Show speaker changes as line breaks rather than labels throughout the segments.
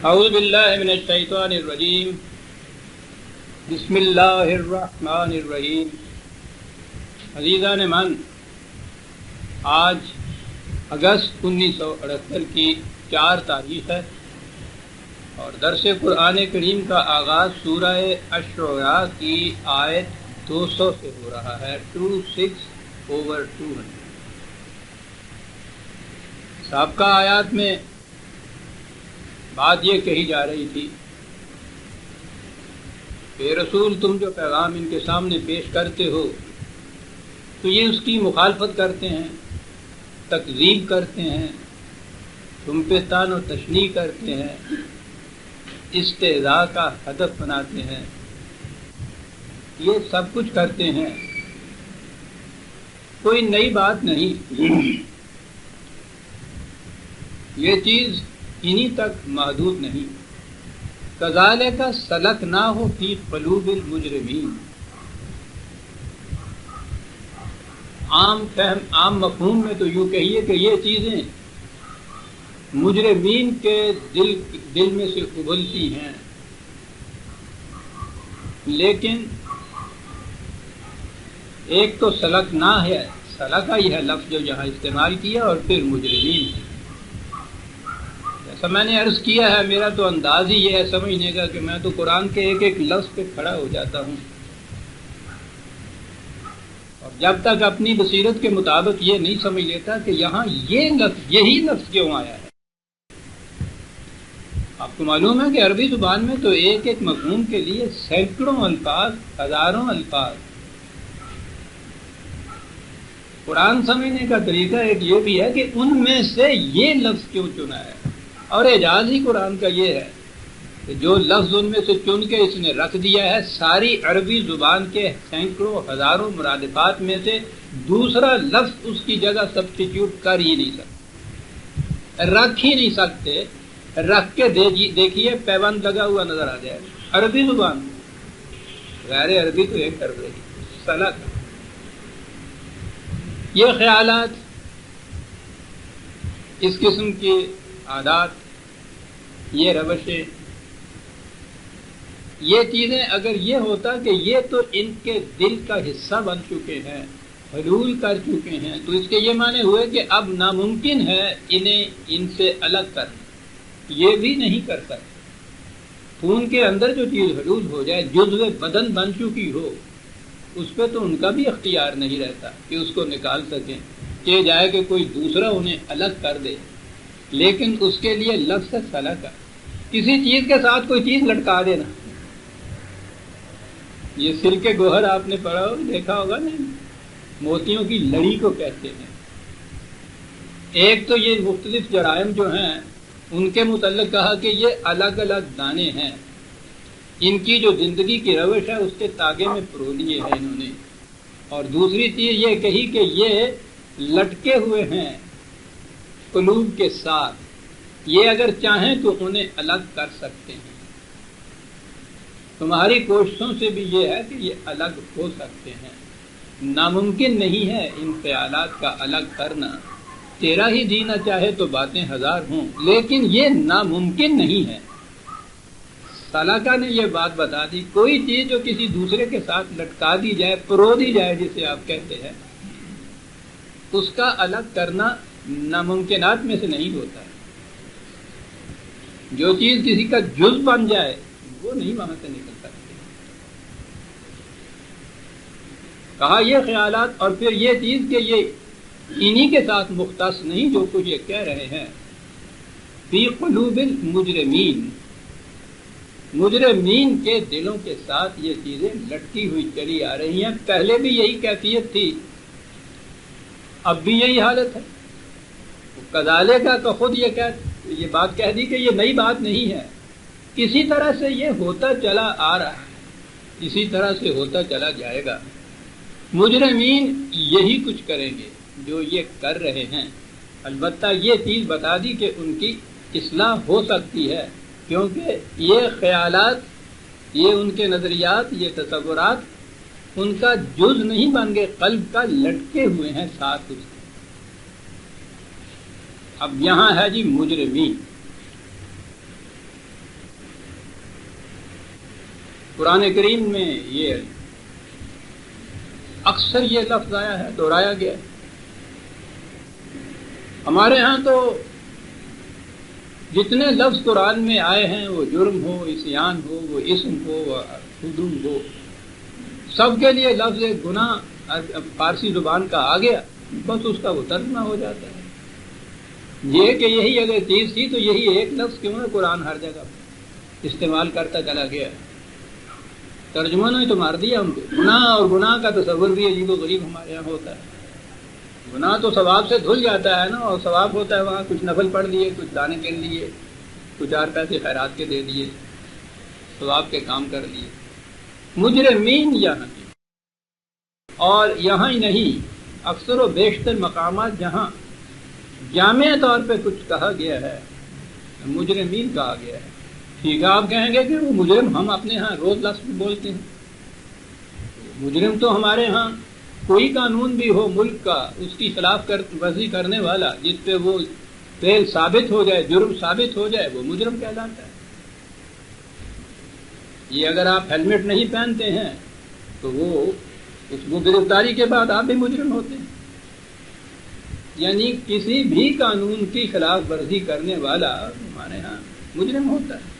اعوذ باللہ من الشیطان الرجیم بسم اللہ الرحمن الرحیم۔ عزیزان من، آج اگست 1978 کی 4 تاریخ ہے اور درس قرآن کریم کا آغاز سورہ الشعراء کی آیت 200 سے ہو رہا ہے، 26/200۔ سابقہ آیات میں بات یہ کہی جا رہی تھی کہ رسول تم جو پیغام ان کے سامنے پیش کرتے ہو تو یہ اس کی مخالفت کرتے ہیں، تکذیب کرتے ہیں، تم پہ طعن و تشنیع کرتے ہیں، استہزاء کا ہدف بناتے ہیں، یہ سب کچھ کرتے ہیں، کوئی نئی بات نہیں، یہ چیز انہی تک محدود نہیں۔ کذالک سلکناہ فی قلوب المجرمین، عام مفہوم میں تو یوں کہیے کہ یہ چیزیں مجرمین کے دل میں سے ابلتی ہیں، لیکن ایک تو سلکناہ ہے، سلکا ہی ہے لفظ جو یہاں استعمال کیا، اور پھر مجرمین ہے۔ جیسا میں نے عرض کیا ہے، میرا تو انداز ہی یہ ہے سمجھنے کا کہ میں تو قرآن کے ایک ایک لفظ پہ کھڑا ہو جاتا ہوں، اور جب تک اپنی بصیرت کے مطابق یہ نہیں سمجھ لیتا کہ یہاں یہ لفظ، یہی لفظ کیوں آیا ہے۔ آپ کو معلوم ہے کہ عربی زبان میں تو ایک ایک مفہوم کے لیے سینکڑوں الفاظ، ہزاروں الفاظ۔ قرآن سمجھنے کا طریقہ ایک یہ بھی ہے کہ ان میں سے یہ لفظ کیوں چنا ہے، اور اعجاز ہی قرآن کا یہ ہے کہ جو لفظ ان میں سے چن کے اس نے رکھ دیا ہے، ساری عربی زبان کے سینکڑوں ہزاروں مرادفات میں سے دوسرا لفظ اس کی جگہ سبسٹیٹیوٹ کر ہی نہیں سکتے، رکھ ہی نہیں سکتے۔ رکھ کے دیکھیے پیوند لگا ہوا نظر آ جائے عربی زبان میں، غیر عربی تو ایک کر دے گی سلک۔ یہ خیالات، اس قسم کی عادات، یہ روشیں، یہ چیزیں اگر یہ ہوتا کہ یہ تو ان کے دل کا حصہ بن چکے ہیں، حلول کر چکے ہیں، تو اس کے یہ معنی ہوئے کہ اب ناممکن ہے انہیں ان سے الگ کرنا، یہ بھی نہیں کر سکتے۔ خون کے اندر جو چیز حلول ہو جائے، جزو بدن بن چکی ہو، اس پہ تو ان کا بھی اختیار نہیں رہتا کہ اس کو نکال سکیں، کہ جائے کہ کوئی دوسرا انہیں الگ کر دے۔ لیکن اس کے لیے لفظ سلک، کسی چیز کے ساتھ کوئی چیز لٹکا دینا، یہ سلک گوہر آپ نے پڑھا ہو، دیکھا ہوگا نہیں، موتیوں کی لڑی کو کہتے ہیں۔ ایک تو یہ مختلف جرائم جو ہیں ان کے متعلق کہا کہ یہ الگ الگ دانے ہیں، ان کی جو زندگی کی روش ہے اس کے تاگے میں پرو لیے ہیں انہوں نے، اور دوسری چیز یہ کہی کہ یہ لٹکے ہوئے ہیں قلوب کے ساتھ، یہ اگر چاہیں تو انہیں الگ کر سکتے ہیں۔ تمہاری کوششوں سے بھی یہ ہے کہ یہ الگ ہو سکتے ہیں، ناممکن نہیں ہے ان خیالات کا الگ کرنا۔ تیرا ہی جینا چاہے تو باتیں ہزار ہوں، لیکن یہ ناممکن نہیں ہے۔ سلکہ نے یہ بات بتا دی، کوئی چیز جو کسی دوسرے کے ساتھ لٹکا دی جائے، پرو دی جائے جسے آپ کہتے ہیں، اس کا الگ کرنا ناممکنات میں سے نہیں ہوتا ہے۔ جو چیز کسی کا جز بن جائے وہ نہیں وہاں سے نکل سکتی۔ کہا یہ خیالات، اور پھر یہ چیز کہ یہ انہی کے ساتھ مختص نہیں جو کچھ یہ کہہ رہے ہیں، فی قلوب المجرمین، مجرمین کے دلوں کے ساتھ یہ چیزیں لٹکی ہوئی چلی آ رہی ہیں۔ پہلے بھی یہی کیفیت تھی، اب بھی یہی حالت ہے۔ کذالک کا خود یہ بات کہہ دی کہ یہ نئی بات نہیں ہے، کسی طرح سے یہ ہوتا چلا آ رہا ہے، اسی طرح سے ہوتا چلا جائے گا۔ مجرمین یہی کچھ کریں گے جو یہ کر رہے ہیں۔ البتہ یہ چیز بتا دی کہ ان کی اصلاح ہو سکتی ہے، کیونکہ یہ خیالات، یہ ان کے نظریات، یہ تصورات ان کا جز نہیں بن گئے، قلب کا لٹکے ہوئے ہیں ساتھ اس کے۔ اب یہاں ہے جی مجرمین، قرآن کریم میں یہ اکثر یہ لفظ آیا ہے، دہرایا گیا ہے۔ ہمارے ہاں تو جتنے لفظ قرآن میں آئے ہیں، وہ جرم ہو، عصیان ہو، وہ اسم ہو، وہ حدود ہو، سب کے لیے لفظ گناہ فارسی زبان کا آ گیا، بس اس کا وہ ترجمہ ہو جاتا ہے۔ یہ کہ یہی اگر چیز تھی تو یہی ایک لفظ کیوں ہے قرآن ہر جگہ استعمال کرتا چلا گیا ہے۔ ترجمہ نے تو مار دیا ان کو۔ گناہ اور گناہ کا تصور بھی عجیب و غریب ہمارے یہاں ہوتا ہے۔ گناہ تو ثواب سے دھل جاتا ہے نا، اور ثواب ہوتا ہے وہاں کچھ نفل پڑھ لیے، کچھ دانے کر لیے، کچھ 4 پیسے خیرات کے دے دیے، ثواب کے کام کر لیے۔ مجرمین یہاں کی، اور یہاں ہی نہیں، اکثر و بیشتر مقامات جہاں جامع طور پہ کچھ کہا گیا ہے، مجرمین کہا گیا ہے۔ ٹھیک ہے، آپ کہیں گے کہ وہ مجرم ہم اپنے ہاں روز لفظ بولتے ہیں۔ مجرم تو ہمارے ہاں کوئی قانون بھی ہو ملک کا، اس کی خلاف ورزی کرنے والا جس پہ وہ فعل ثابت ہو جائے، جرم ثابت ہو جائے، وہ مجرم کہلاتا ہے۔ یہ اگر آپ ہیلمٹ نہیں پہنتے ہیں تو وہ اس کو گرفتاری کے بعد آپ بھی مجرم ہوتے ہیں۔ یعنی کسی بھی قانون کی خلاف ورزی کرنے والا ہمارے ہاں مجرم ہوتا ہے۔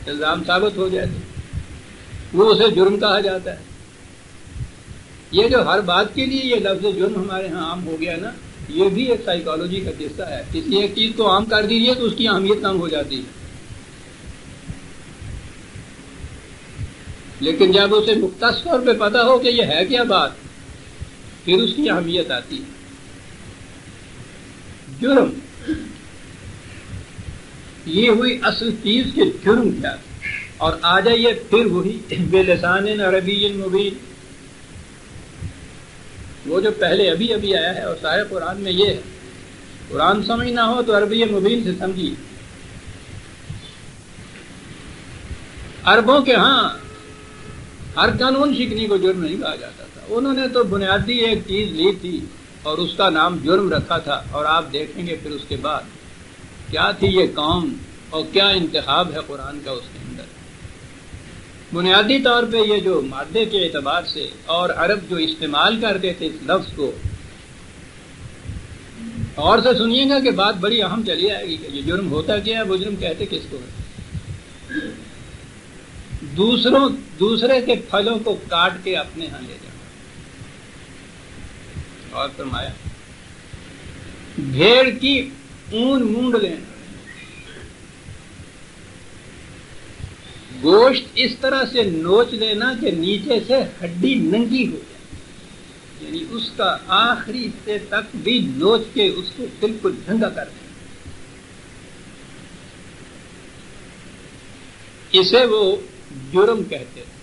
الزام ثابت ہو جائے تو وہ اسے جرم کہا جاتا ہے۔ یہ جو ہر بات کے لیے یہ لفظ جرم ہمارے ہاں عام ہو گیا نا، یہ بھی ایک سائیکالوجی کا قصہ ہے۔ کسی ایک چیز کو عام کر دیجیے تو اس کی اہمیت کم ہو جاتی ہے، لیکن جب اسے مختص طور پہ پتہ ہو کہ یہ ہے کیا بات، پھر اس کی اہمیت آتی ہے۔ جرم یہ ہوئی اصل چیز کے جرم کیا ہے، اور آ جائیے پھر وہی بلسان عربی مبین، وہ جو پہلے ابھی آیا ہے، اور سارے قرآن میں یہ ہے۔ قرآن سمجھنا ہو تو عربی مبین سے سمجھیے۔ عربوں کے ہاں ہر قانون شکنی کو جرم نہیں کہا جاتا تھا، انہوں نے تو بنیادی ایک چیز لی تھی اور اس کا نام جرم رکھا تھا، اور آپ دیکھیں گے پھر اس کے بعد کیا تھی یہ قوم اور کیا انتخاب ہے قرآن کا اس کے اندر۔ بنیادی طور پہ یہ جو مادے کے اعتبار سے، اور عرب جو استعمال کرتے تھے اس لفظ کو، اور سے سنیے گا کہ بات بڑی اہم چلی آئے گی کہ یہ جرم ہوتا کیا ہے، مجرم کہتے کس کو ہے؟ دوسرے کے پھلوں کو کاٹ کے اپنے ہاں لے جانا۔ اور فرمایا بھیڑ کی اون مونڈ لینا، گوشت اس طرح سے نوچ لینا کہ نیچے سے ہڈی ننگی ہو جائے، یعنی اس کا آخری حصے تک بھی نوچ کے اس کو بالکل ننگا کر دینا۔ اسے وہ جرم کہتے ہیں۔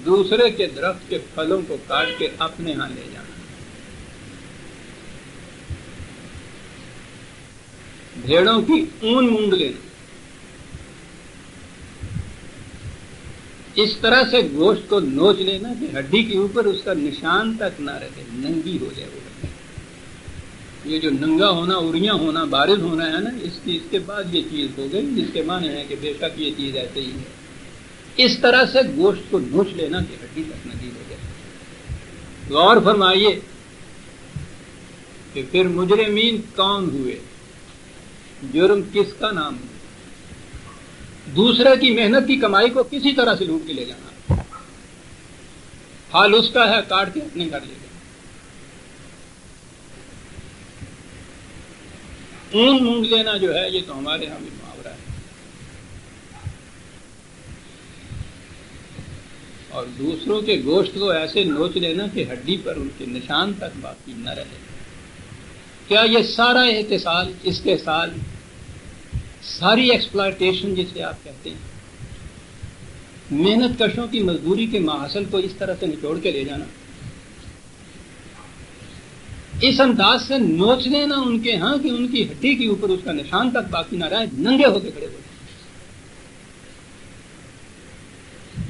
دوسرے کے درخت کے پھلوں کو کاٹ کے اپنے ہاں لے جانا، بھیڑوں کی اون مونڈ لینا، اس طرح سے گوشت کو نوچ لینا کہ ہڈی کے اوپر اس کا نشان تک نہ رہے، ننگی ہو جائے وہ۔ یہ جو ننگا ہونا، اریاں ہونا، بارز ہونا ہے نا، اس کے بعد یہ چیز ہو گئی، جس کے معنی ہے کہ بے شک یہ چیز ایسے ہی ہے۔ اس طرح سے گوشت کو نوچ لینا کہ ہڈی تک ننگی ہو جائے۔ غور فرمائیے کہ پھر مجرمین کون ہوئے، جرم کس کا نام ہے؟ دوسرے کی محنت کی کمائی کو کسی طرح سے لوٹ کے لے جانا، حال اس کا ہے کاٹ کے اپنے گھر لے جانا۔ اون مونگ لینا جو ہے یہ تو ہمارے ہاں بھی محاورہ ہے، اور دوسروں کے گوشت کو ایسے نوچ لینا کہ ہڈی پر ان کے نشان تک باقی نہ رہے۔ کیا یہ سارا اتصال، استحصال، ساری ایکسپلائٹیشن جسے آپ کہتے ہیں، محنت کشوں کی مزدوری کے محاصل کو اس طرح سے نچوڑ کے لے جانا، اس انداز سے نوچ لینا ان کے ہاں کہ ان کی ہڈی کے اوپر اس کا نشان تک باقی نہ رہے، ننگے ہو کے کھڑے ہو جائیں،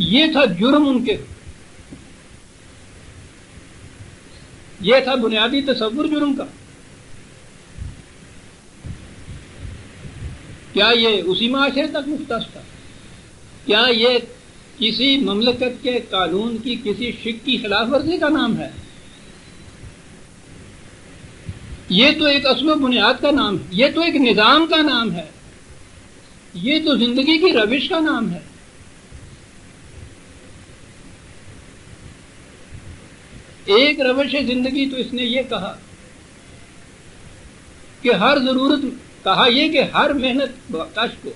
یہ تھا جرم ان کے، یہ تھا بنیادی تصور جرم کا، کیا یہ اسی معاشرے تک مختص تھا؟ کیا یہ کسی مملکت کے قانون کی کسی شک کی خلاف ورزی کا نام ہے؟ یہ تو ایک اصل و بنیاد کا نام ہے، یہ تو ایک نظام کا نام ہے، یہ تو زندگی کی روش کا نام ہے۔ ایک روش زندگی تو اس نے یہ کہا کہ ہر ضرورت، کہا یہ کہ ہر محنت کش کو،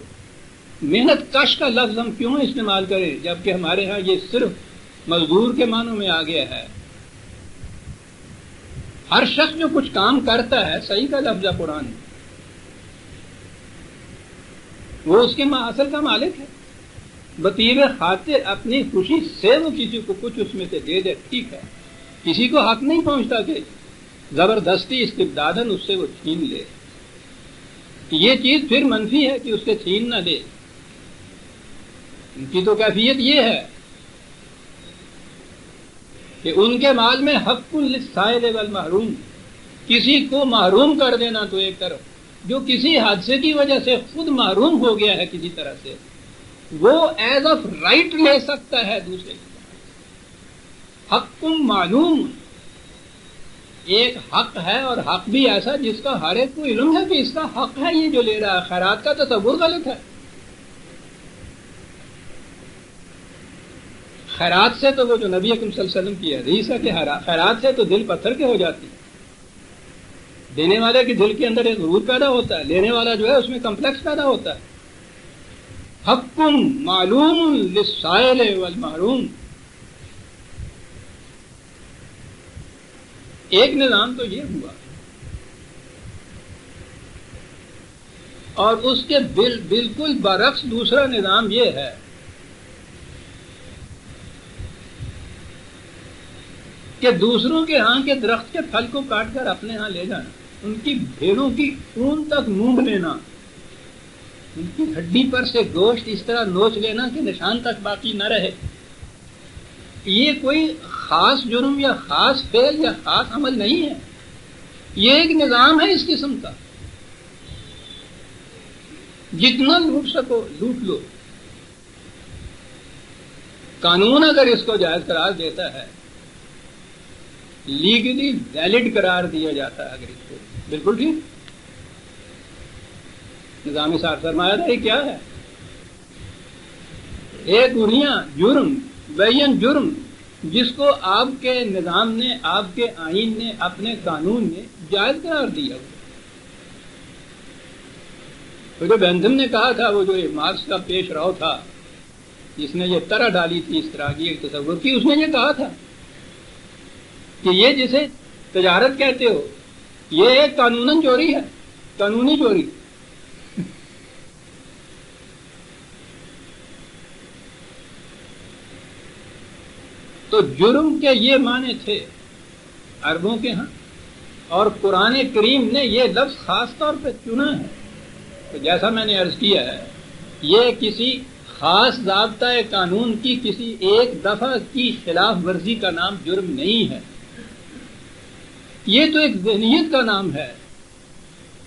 محنت کش کا لفظ ہم کیوں استعمال کریں جبکہ ہمارے ہاں یہ صرف مزدور کے معنوں میں آ گیا ہے۔ ہر شخص جو کچھ کام کرتا ہے، صحیح کا لفظ ہے قرآن میں، وہ اس کے اصل کا مالک ہے۔ بطیب خاطر اپنی خوشی سے وہ کسی کو کچھ اس میں سے دے دے، ٹھیک ہے، کسی کو حق نہیں پہنچتا کہ زبردستی استبداداً اس سے وہ چھین لے۔ یہ چیز پھر منفی ہے کہ اس سے چھین نہ دے۔ ان کی تو کیفیت یہ ہے کہ ان کے مال میں حق للسائل والمحروم، کسی کو محروم کر دینا تو ایک طرف، جو کسی حادثے کی وجہ سے خود محروم ہو گیا ہے کسی طرح سے، وہ ایز آف رائٹ لے سکتا ہے دوسرے کی طرح۔ حق معلوم ایک حق ہے، اور حق بھی ایسا جس کا ہر ایک کو علم ہے کہ اس کا حق ہے یہ جو لے رہا ہے۔ خیرات کا تصور غلط ہے۔ خیرات سے تو وہ جو نبی اکرم صلی اللہ علیہ وسلم کی حدیث ہے کہ خیرات سے تو دل پتھر کے ہو جاتی ہے۔ دینے والے کے دل کے اندر ایک غرور پیدا ہوتا ہے، لینے والا جو ہے اس میں کمپلیکس پیدا ہوتا ہے۔ حق معلوم للسائل والمحروم، ایک نظام تو یہ ہوا، اور اس کے بالکل برعکس دوسرا نظام یہ ہے کہ دوسروں کے ہاں کے درخت کے پھل کو کاٹ کر اپنے ہاں لے جانا، ان کی بھیڑوں کی اون تک مونڈ لینا، ان کی ہڈی پر سے گوشت اس طرح نوچ لینا کہ نشان تک باقی نہ رہے۔ یہ کوئی خاص جرم یا خاص فعل یا خاص عمل نہیں ہے، یہ ایک نظام ہے اس قسم کا۔ جتنا لوٹ سکو لوٹ لو۔ قانون اگر اس کو جائز قرار دیتا ہے، لیگلی ویلڈ قرار دیا جاتا ہے اگر اس کو، بالکل ٹھیک۔ نظام سرمایہ داری کیا ہے؟ ایک دنیا جرم بین جرم جس کو آپ کے نظام نے، آپ کے آئین نے، اپنے قانون نے جائز قرار دیا۔ تو جو بینتھم نے کہا تھا، وہ جو مارکس کا پیش رو تھا جس نے یہ طرح ڈالی تھی اس طرح کی ایک تصور کی، اس نے یہ کہا تھا کہ یہ جسے تجارت کہتے ہو یہ ایک قانوناً چوری ہے، قانونی چوری۔ تو جرم کے یہ معنی تھے عربوں کے ہاں، اور قرآن کریم نے یہ لفظ خاص طور پہ چنا ہے۔ تو جیسا میں نے عرض کیا ہے، یہ کسی خاص ضابطۂ قانون کی کسی ایک دفعہ کی خلاف ورزی کا نام جرم نہیں ہے، یہ تو ایک ذہنیت کا نام ہے،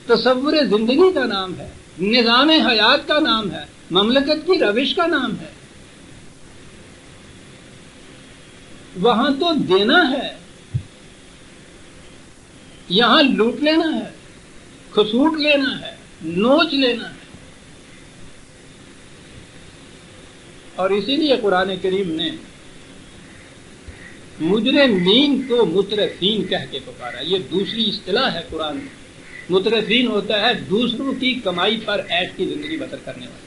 تصور زندگی کا نام ہے، نظام حیات کا نام ہے، مملکت کی روش کا نام ہے۔ وہاں تو دینا ہے، یہاں لوٹ لینا ہے، کھسوٹ لینا ہے، نوچ لینا ہے۔ اور اسی لیے قرآن کریم نے مجرمین کو مترفین کہہ کے پکارا۔ یہ دوسری اصطلاح ہے قرآن میں۔ مترفین ہوتا ہے دوسروں کی کمائی پر عیش کی زندگی بسر کرنے والا۔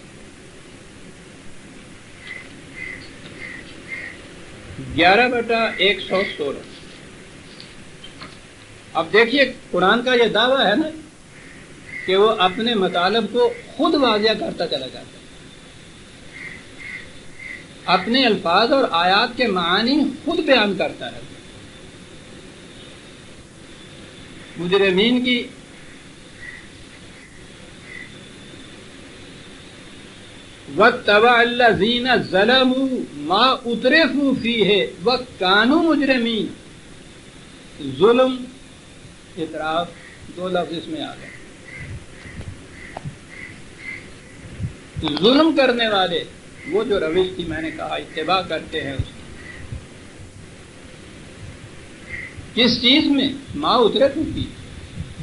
11/116۔ اب دیکھیے قرآن کا یہ دعویٰ ہے نا کہ وہ اپنے مطالب کو خود واضح کرتا چلا جاتا ہے، اپنے الفاظ اور آیات کے معانی خود بیان کرتا ہے۔ مجرمین کی وَاتَّبَعَ الَّذِينَ ظَلَمُوا مَا أُتْرِفُوا فِيهِ وَكَانُوا مُجْرِمِينَ۔ ظلم، اعتراف، دو لفظ اس میں آ گئے۔ ظلم کرنے والے وہ جو روش کی میں نے کہا اتباع کرتے ہیں اس کی، کس چیز میں؟ ماں اترت ہوتی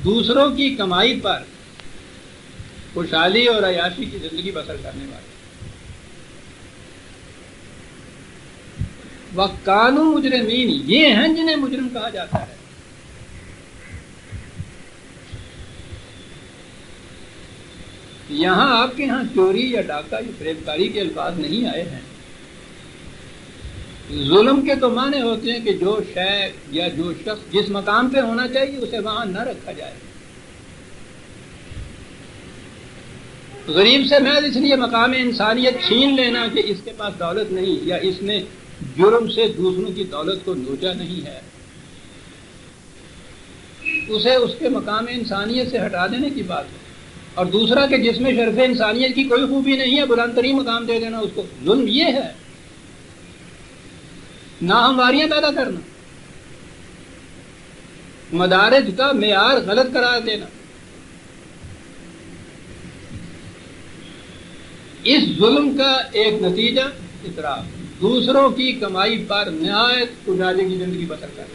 دوسروں کی کمائی پر خوشحالی اور عیاشی کی زندگی بسر کرنے والے، وَقَانُوا مجرمین، یہ ہیں جنہیں مجرم کہا جاتا ہے۔ یہاں آپ کے ہاں چوری یا ڈاکہ یا فریبکاری کے الفاظ نہیں آئے ہیں۔ ظلم کے تو معنی ہوتے ہیں کہ جو شے یا جو شخص جس مقام پہ ہونا چاہیے اسے وہاں نہ رکھا جائے۔ غریب سے محض اس لیے مقام انسانیت چھین لینا کہ اس کے پاس دولت نہیں، یا اس نے جرم سے دوسروں کی دولت کو نوچا نہیں ہے، اسے اس کے مقام انسانیت سے ہٹا دینے کی بات ہے۔ اور دوسرا کہ جس میں شرف انسانیت کی کوئی خوبی نہیں ہے بلند ترین مقام دے دینا اس کو، ظلم یہ ہے۔ ناہمواریاں پیدا کرنا، مدارج کا معیار غلط قرار دینا، اس ظلم کا ایک نتیجہ اطراف، دوسروں کی کمائی پر نہایت اجالے کی زندگی بسر کرنا۔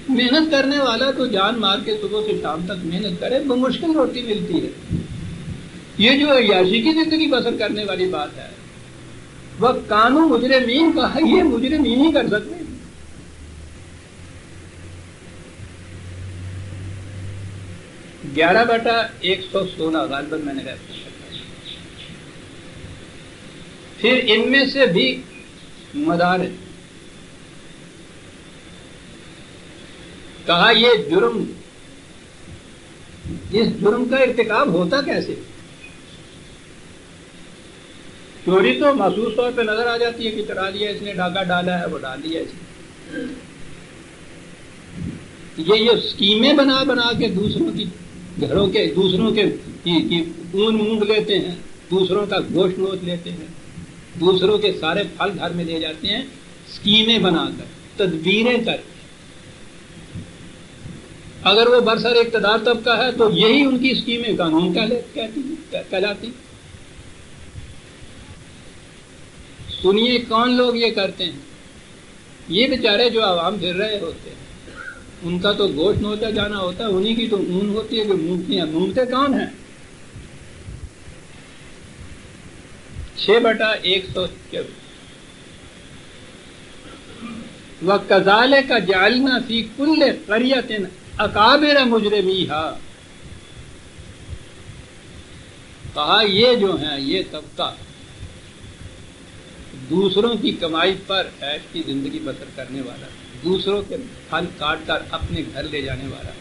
محنت کرنے والا تو جان مار کے صبح سے شام تک محنت کرے، بمشکل روٹی ملتی ہے۔ یہ جو عیاشی کی زندگی بسر کرنے والی بات ہے، وَقَانُوا مجرمین کا ہے، یہ مجرمین ہی کر سکتے ہیں۔ 11/116 غالباً میں نے ریفرنس کیا۔ پھر ان میں سے بھی مدارج، کہا یہ جرم، اس جرم کا ارتکاب ہوتا کیسے؟ چوری تو محسوس طور پہ نظر آ جاتی ہے کہ چرا لیا اس نے، ڈاکہ ڈالا ہے وہ ڈال دیا اس نے۔ یہ اسکیمیں بنا بنا کے دوسروں کی گھروں کے، دوسروں کے اون مونگ لیتے ہیں، دوسروں کا گوشت نوچ لیتے ہیں، دوسروں کے سارے پھل گھر میں لے جاتے ہیں، اسکیمیں بنا کر، تدبیریں کر۔ اگر وہ برسر اقتدار طبقہ ہے تو یہی ان کی اسکیمیں قانون کہلاتی۔ سنیے کون لوگ یہ کرتے ہیں؟ یہ بیچارے جو عوام پھر رہے ہوتے ہیں، ان کا تو گوشت نوچا جانا ہوتا ہے، انہی کی تو اون ہوتی ہے جو مونگتی ہیں۔ مونگتے کون ہیں؟ 6/124 وَكَذَلِكَ جَعَلْنَا فِي كُلِّ قَرْيَةٍ أَكَابِرَ مُجْرِمِيهَا، کہا یہ جو ہیں یہ طبقہ دوسروں کی کمائی پر عیش کی زندگی بسر کرنے والا، دوسروں کے پھل کاٹ کر اپنے گھر لے جانے والا،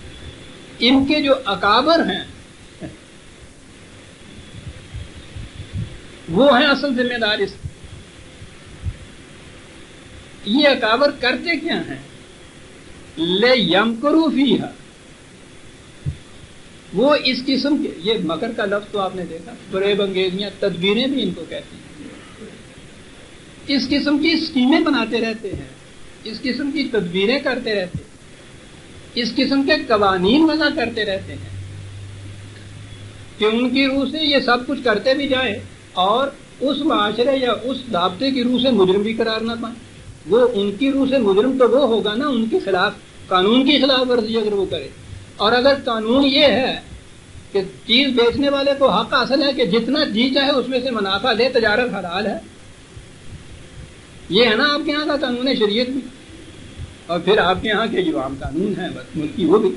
ان کے جو اکابر ہیں وہ ہیں اصل ذمہ دار۔ اس یہ اکابر کرتے کیا ہیں؟ لِيَمْكُرُوا فِيهَا، وہ اس قسم کے، یہ مکر کا لفظ تو آپ نے دیکھا، فریب انگیزیاں، تدبیریں بھی ان کو کہتی ہیں۔ اس قسم کی اسکیمیں بناتے رہتے ہیں، اس قسم کی تدبیریں کرتے رہتے ہیں، اس قسم کے قوانین وضع کرتے رہتے ہیں کہ ان کی روح سے یہ سب کچھ کرتے بھی جائیں اور اس معاشرے یا اس ضابطے کی روح سے مجرم بھی قرار نہ پائیں۔ وہ ان کی روح سے مجرم تو وہ ہوگا نا ان کے خلاف، قانون کی خلاف ورزی اگر وہ کرے۔ اور اگر قانون یہ ہے کہ چیز بیچنے والے کو حق حاصل ہے کہ جتنا جی چاہے اس میں سے منافع لے، تجارت حلال ہے، یہ ہے نا آپ کے یہاں کا قانون شریعت بھی، اور پھر آپ کے یہاں کے جو عام قانون ہیں بس ملکی وہ بھی،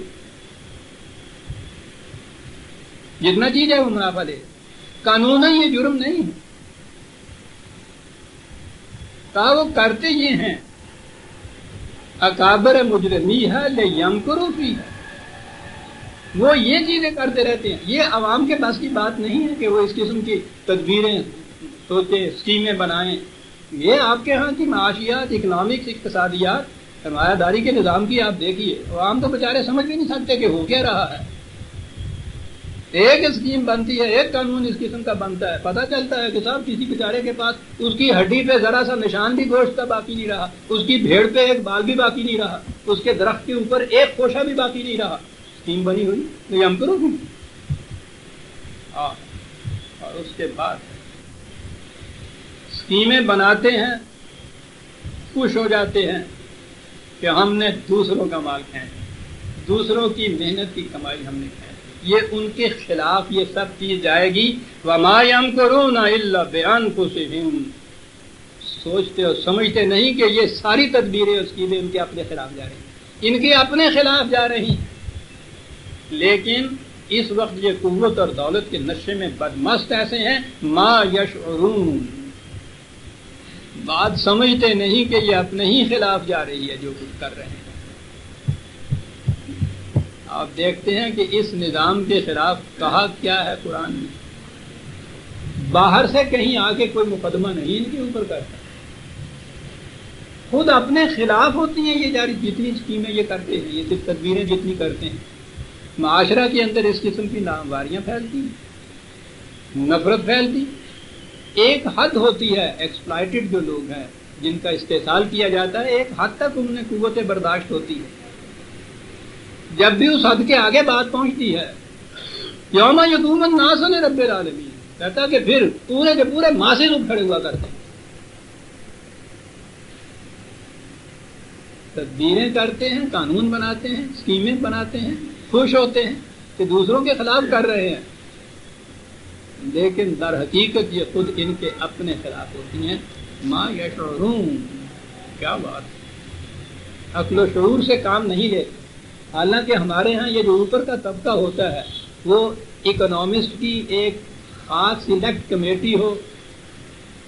جتنا چیز ہے وہ منافع لے۔ قانون ہے، یہ جرم نہیں ہے۔ کہا وہ کرتے یہ ہیں، اکابر مجرمیہا لیمکروا فیہا، وہ یہ چیزیں کرتے رہتے ہیں۔ یہ عوام کے پاس کی بات نہیں ہے کہ وہ اس قسم کی تدبیریں سوچیں، اسکیمیں بنائیں۔ یہ آپ کے ہاں کی معاشیات، اکنامکس، اقتصادیات، سرمایہ داری کے نظام کی آپ دیکھیے، عوام تو بیچارے سمجھ بھی نہیں سکتے کہ ہو کیا رہا ہے۔ ایک اسکیم بنتی ہے، ایک قانون اس قسم کا بنتا ہے، پتہ چلتا ہے کہ صاحب کسی بیچارے کے پاس اس کی ہڈی پہ ذرا سا نشان بھی گوشت کا باقی نہیں رہا، اس کی بھیڑ پہ ایک بال بھی باقی نہیں رہا، اس کے درخت کے اوپر ایک خوشہ بھی باقی نہیں رہا، اسکیم بنی ہوئی، لیمکروا فیہا۔ اور اس کے بعد اسکیمیں بناتے ہیں، خوش ہو جاتے ہیں کہ ہم نے دوسروں کا مال کھایا، دوسروں کی محنت کی کمائی ہم نے کھائی۔ یہ ان کے خلاف یہ سب چیز جائے گی۔ وَمَا يَمْكُرُونَ إِلَّا بِأَنفُسِهِمْ، سوچتے اور سمجھتے نہیں کہ یہ ساری تدبیریں اس کی ان کے اپنے خلاف جا رہی ہیں، ان کے اپنے خلاف جا رہی ہیں۔ لیکن اس وقت یہ قوت اور دولت کے نشے میں بدمست ایسے ہیں، ما یشعرون، بات سمجھتے نہیں کہ یہ اپنے ہی خلاف جا رہی ہے جو کچھ کر رہے ہیں۔ آپ دیکھتے ہیں کہ اس نظام کے خلاف کہا کیا ہے قرآن میں، باہر سے کہیں آ کے کوئی مقدمہ نہیں ان کے اوپر کرتا، خود اپنے خلاف ہوتی ہیں یہ جاری جتنی اسکیمیں یہ کرتے ہیں، یہ صرف تدبیریں جتنی کرتے ہیں، معاشرہ کے اندر اس قسم کی نامواریاں پھیلتی ہیں، نفرت پھیلتی۔ ایک حد ہوتی ہے، ایکسپلائٹڈ جو لوگ ہیں جن کا استحصال کیا جاتا ہے، ایک حد تک ان میں قوت برداشت ہوتی ہے۔ جب بھی اس حد کے آگے بات پہنچتی ہے، یوم یقوم الناس لرب العالمین، کہتا کہ پھر پورے کے پورے ماسز اٹھ کھڑے ہوا کرتے ہیں، تدبیریں کرتے ہیں، قانون بناتے ہیں، اسکیمیں بناتے ہیں، خوش ہوتے ہیں کہ دوسروں کے خلاف کر رہے ہیں، لیکن در حقیقت یہ خود ان کے اپنے خلاف ہوتی ہیں۔ ما یشعرون، کیا بات، عقل و شعور سے کام نہیں لیتے۔ حالانکہ ہمارے ہاں یہ جو اوپر کا طبقہ ہوتا ہے وہ اکنامسٹ کی ایک خاص سلیکٹ کمیٹی ہو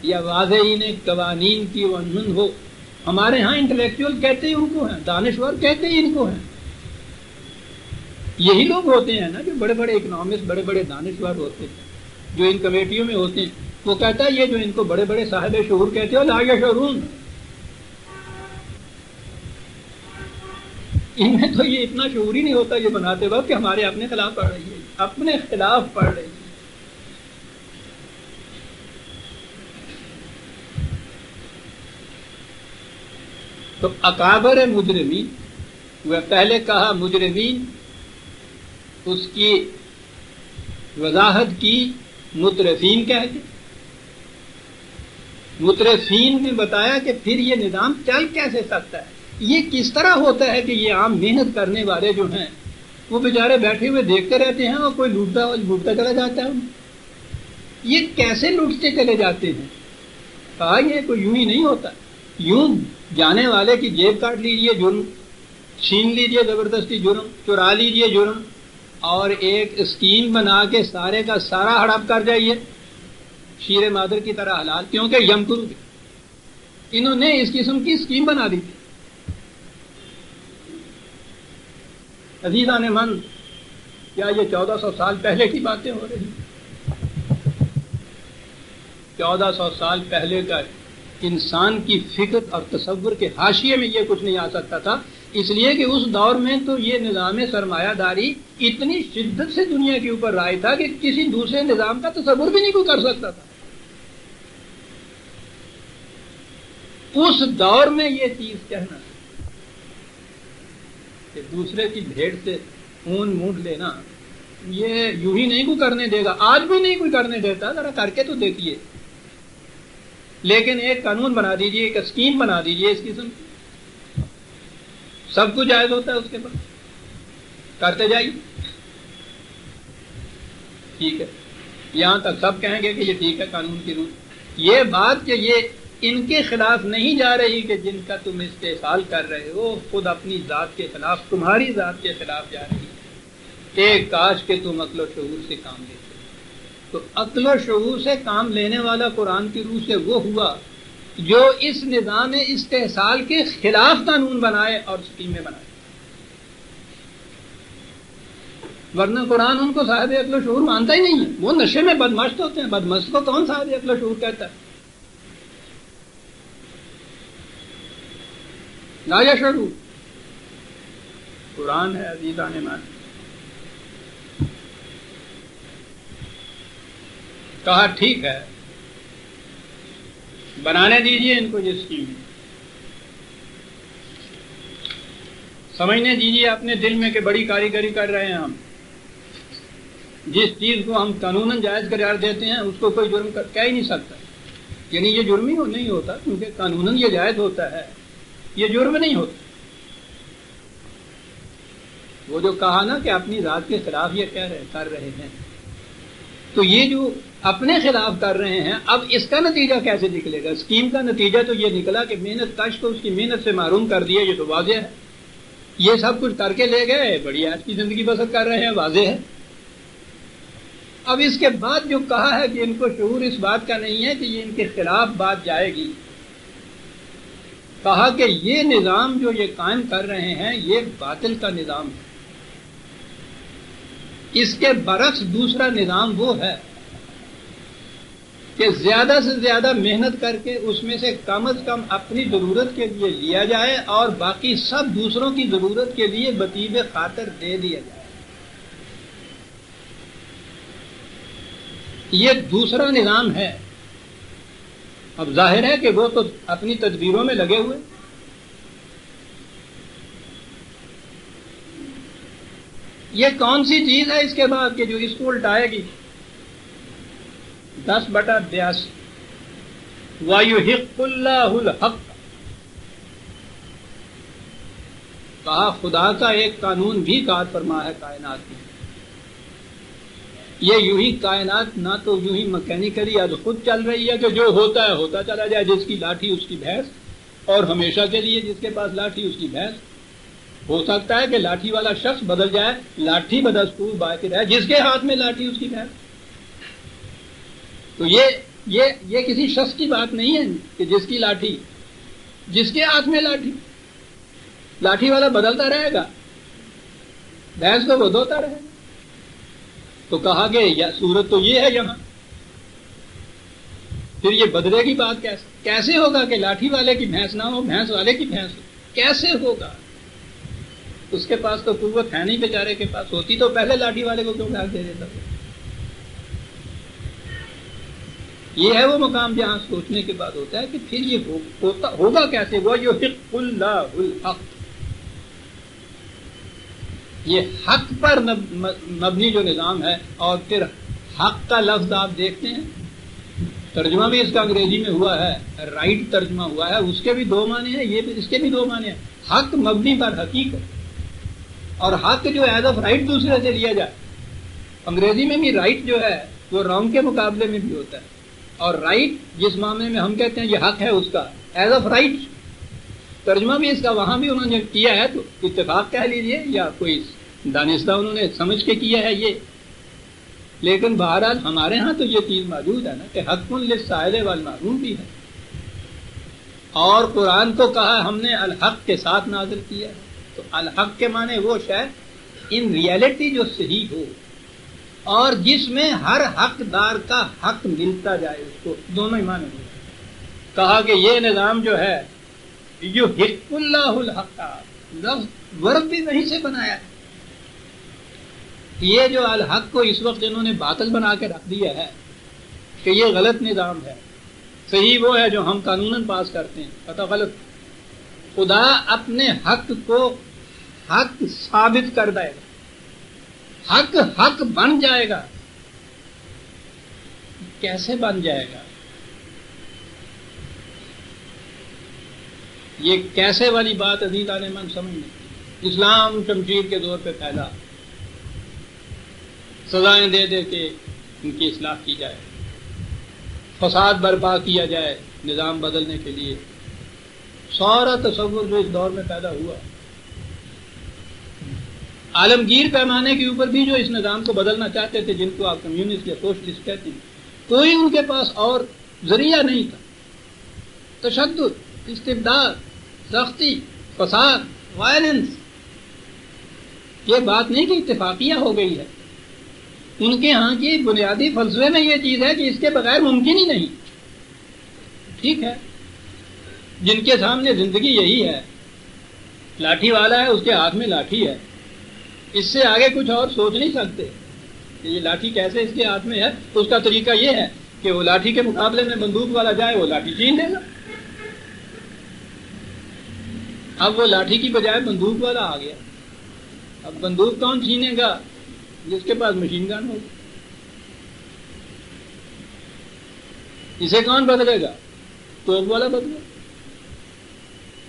یا واضحین قوانین کی ونن ہو، ہمارے ہاں انٹلیکچوئل کہتے ہی ان کو ہیں، دانشور کہتے ہی ان کو ہیں۔ یہی لوگ ہوتے ہیں نا جو بڑے بڑے اکنامسٹ، بڑے بڑے دانشور ہوتے ہیں جو ان کمیٹیوں میں ہوتے ہیں۔ وہ کہتا ہے یہ جو ان کو بڑے بڑے صاحب شعور کہتے ہو، لا یشعرون، ان میں تو یہ اتنا شعور ہی نہیں ہوتا یہ بناتے وقت کہ ہمارے اپنے خلاف پڑھ رہی ہے، اپنے خلاف پڑھ رہی ہے۔ تو اکابر مجرمین، وہ پہلے کہا مجرمین، اس کی وضاحت کی مترفین کہہ کے، مترفین نے بتایا کہ پھر یہ نظام چل کیسے سکتا ہے، یہ کس طرح ہوتا ہے کہ یہ عام محنت کرنے والے جو ہیں وہ بیچارے بیٹھے ہوئے دیکھتے رہتے ہیں اور کوئی لوٹتا چلا جاتا ہے، یہ کیسے لوٹتے چلے جاتے ہیں۔ کہا یہ کوئی یوں ہی نہیں ہوتا، یوں جانے والے کی جیب کاٹ لیجئے جرم، چھین لیجئے زبردستی جرم، چرا لیجئے جرم، اور ایک اسکیم بنا کے سارے کا سارا ہڑپ کر جائیے شیر مادر کی طرح حلال، کیونکہ یمکرو انہوں نے اس قسم کی اسکیم بنا دی تھی۔ عزیزان من، کیا یہ 1400 سال پہلے کی باتیں ہو رہی ہیں؟ 1400 سال پہلے کا انسان کی فکر اور تصور کے حاشیے میں یہ کچھ نہیں آ سکتا تھا، اس لیے کہ اس دور میں تو یہ نظام سرمایہ داری اتنی شدت سے دنیا کے اوپر رائج تھا کہ کسی دوسرے نظام کا تصور بھی نہیں کوئی کر سکتا تھا۔ اس دور میں یہ چیز کہنا کہ دوسرے کی بھیڑ سے اون مونڈ لینا، یہ یوں ہی نہیں کوئی کرنے دے گا، آج بھی نہیں کوئی کرنے دیتا، ذرا کر کے تو دیکھیے۔ لیکن ایک قانون بنا دیجئے، ایک اسکیم بنا دیجئے اس قسم کی، سب کچھ جائز ہوتا ہے اس کے بعد کرتے جائیے، ٹھیک ہے، یہاں تک سب کہیں گے کہ یہ ٹھیک ہے قانون کی روح۔ یہ بات کہ یہ ان کے خلاف نہیں جا رہی کہ جن کا تم استحصال کر رہے ہو، خود اپنی ذات کے خلاف، تمہاری ذات کے خلاف جا رہی ہے۔ ایک کاش کہ تم عقل و شعور سے کام لیتے۔ تو عقل و شعور سے کام لینے والا قرآن کی روح سے وہ ہوا جو اس نظام استحصال کے خلاف قانون بنائے اور اسکیمیں بنائے، ورنہ قرآن ان کو صاحب عقل و شعور مانتا ہی نہیں ہے، وہ نشے میں بدمست ہوتے ہیں۔ بدمست کو کون صاحب عقل و شعور کہتا ہے؟ لا یشعرون، قرآن ہے عزیزان من۔ کہا ٹھیک ہے، بنانے دیجئے ان کو یہ اسکیم، سمجھنے دیجئے اپنے دل میں کہ بڑی کاریگری کر رہے ہیں ہم، جس چیز کو ہم قانوناً جائز قرار دیتے ہیں اس کو کوئی جرم کہہ ہی نہیں سکتا، یعنی یہ جرم ہی نہیں ہوتا، کیونکہ قانوناً یہ جائز ہوتا ہے، یہ جرم نہیں ہوتا۔ وہ جو کہا نا کہ اپنی ذات کے خلاف یہ کر رہے ہیں، تو یہ جو اپنے خلاف کر رہے ہیں، اب اس کا نتیجہ کیسے نکلے گا؟ اسکیم کا نتیجہ تو یہ نکلا کہ محنت کش کو اس کی محنت سے محروم کر دیا، یہ تو واضح ہے۔ یہ سب کچھ کر کے لے گئے، بڑی عیش کی زندگی بسر کر رہے ہیں، واضح ہے۔ اب اس کے بعد جو کہا ہے کہ ان کو شعور اس بات کا نہیں ہے کہ یہ ان کے خلاف بات جائے گی، کہا کہ یہ نظام جو یہ قائم کر رہے ہیں یہ باطل کا نظام ہے، اس کے برعکس دوسرا نظام وہ ہے کہ زیادہ سے زیادہ محنت کر کے اس میں سے کم از کم اپنی ضرورت کے لیے لیا جائے اور باقی سب دوسروں کی ضرورت کے لیے بطیب خاطر دے دیا جائے۔ یہ دوسرا نظام ہے۔ اب ظاہر ہے کہ وہ تو اپنی تدبیروں میں لگے ہوئے، یہ کون سی چیز ہے اس کے بعد کہ جو اس کو الٹائے گی؟ 10/82 وَيُحِقُّ اللَّهُ الْحَقَّ، کہا خدا کا ایک قانون بھی کار فرما ہے کائنات میں۔ یہ یوں ہی کائنات نہ تو یوں ہی مکینیکلی اب خود چل رہی ہے کہ جو ہوتا ہے ہوتا چلا جائے، جس کی لاٹھی اس کی بھینس، اور ہمیشہ کے لیے جس کے پاس لاٹھی اس کی بھینس۔ ہو سکتا ہے کہ لاٹھی والا شخص بدل جائے، لاٹھی بدستور باقی رہے، جس کے ہاتھ میں لاٹھی اس کی بھینس۔ تو یہ کسی شخص کی بات نہیں ہے کہ جس کی لاٹھی، جس کے ہاتھ میں لاٹھی، لاٹھی والا بدلتا رہے گا، بھینس کو وہ دھوتا رہے گا۔ تو کہا کہ صورت تو یہ ہے یہاں، پھر یہ بدلے کی بات کیسے ہوگا کہ لاٹھی والے کی بھینس نہ ہو، بھینس والے کی بھینس ہو؟ کیسے ہوگا؟ اس کے پاس تو قوت ہے نہیں بیچارے کے پاس، ہوتی تو پہلے لاٹھی والے کو کیوں بھینس دے دیتا؟ یہ ہے وہ مقام جہاں سوچنے کے بعد ہوتا ہے کہ پھر یہ ہوگا کیسے؟ وَيُحِقُّ اللَّهُ الْحَقَّ، یہ حق پر مبنی جو نظام ہے، اور پھر حق کا لفظ آپ دیکھتے ہیں، ترجمہ بھی اس کا انگریزی میں ہوا ہے، رائٹ ترجمہ ہوا ہے، اس کے بھی دو معنی ہیں، یہ اس کے بھی دو معنی ہیں۔ حق مبنی پر حقیقت، اور حق جو ایز آف رائٹ دوسرے سے لیا جائے۔ انگریزی میں بھی رائٹ جو ہے وہ رانگ کے مقابلے میں بھی ہوتا ہے، اور رائٹ جس معاملے میں ہم کہتے ہیں یہ حق ہے اس کا، ایز آف رائٹ ترجمہ بھی اس کا وہاں بھی انہوں نے کیا ہے، تو اتفاق کہہ لیجیے یا کوئی دانستہ انہوں نے سمجھ کے کیا ہے یہ، لیکن بہرحال ہمارے ہاں تو یہ چیز موجود ہے نا کہ حق للسائل والمحروم بھی ہے، اور قرآن کو کہا ہم نے الحق کے ساتھ نازل کیا ہے، تو الحق کے معنی وہ شے ان ریئلٹی جو صحیح ہو اور جس میں ہر حقدار کا حق ملتا جائے، اس کو دونوں ہی معنی ہو۔ کہا کہ یہ نظام جو ہے یحق اللہ الحق، لفظ ورب بھی وہیں سے بنایا ہے۔ یہ جو الحق کو اس وقت انہوں نے باطل بنا کے رکھ دیا ہے کہ یہ غلط نظام ہے، صحیح وہ ہے جو ہم قانوناً پاس کرتے ہیں، پتہ غلط۔ خدا اپنے حق کو حق ثابت کر دے گا، حق بن جائے گا۔ کیسے بن جائے گا؟ یہ کیسے والی بات عزیز عالمان سمجھ نہیں۔ اسلام شمشیر کے دور پہ پھیلا، سزائیں دے دے کے ان کی اصلاح کی جائے، فساد برپا کیا جائے نظام بدلنے کے لیے، سارا تصور جو اس دور میں پیدا ہوا، عالمگیر پیمانے کے اوپر بھی جو اس نظام کو بدلنا چاہتے تھے، جن کو آپ کمیونسٹ یا سوشلسٹ کہتے ہیں، کوئی ان کے پاس اور ذریعہ نہیں تھا۔ تشدد، استبداد، سختی، فساد، وائلنس، یہ بات نہیں کہ اتفاقیہ ہو گئی ہے، ان کے ہاں کی بنیادی فلسفے میں یہ چیز ہے کہ اس کے بغیر ممکن ہی نہیں۔ ٹھیک ہے، جن کے سامنے زندگی یہی ہے، لاٹھی والا ہے، اس کے ہاتھ میں لاٹھی ہے، اس سے آگے کچھ اور سوچ نہیں سکتے کہ یہ لاٹھی کیسے اس کے ہاتھ میں ہے۔ اس کا طریقہ یہ ہے کہ وہ لاٹھی کے مقابلے میں بندوق والا جائے، وہ لاٹھی چھین لے گا۔ اب وہ لاٹھی کی بجائے بندوق والا آ گیا، اب بندوق کون چھینے گا؟ جس کے پاس مشین گن ہو اسے کون بدلے گا؟ توپ والا بدلے،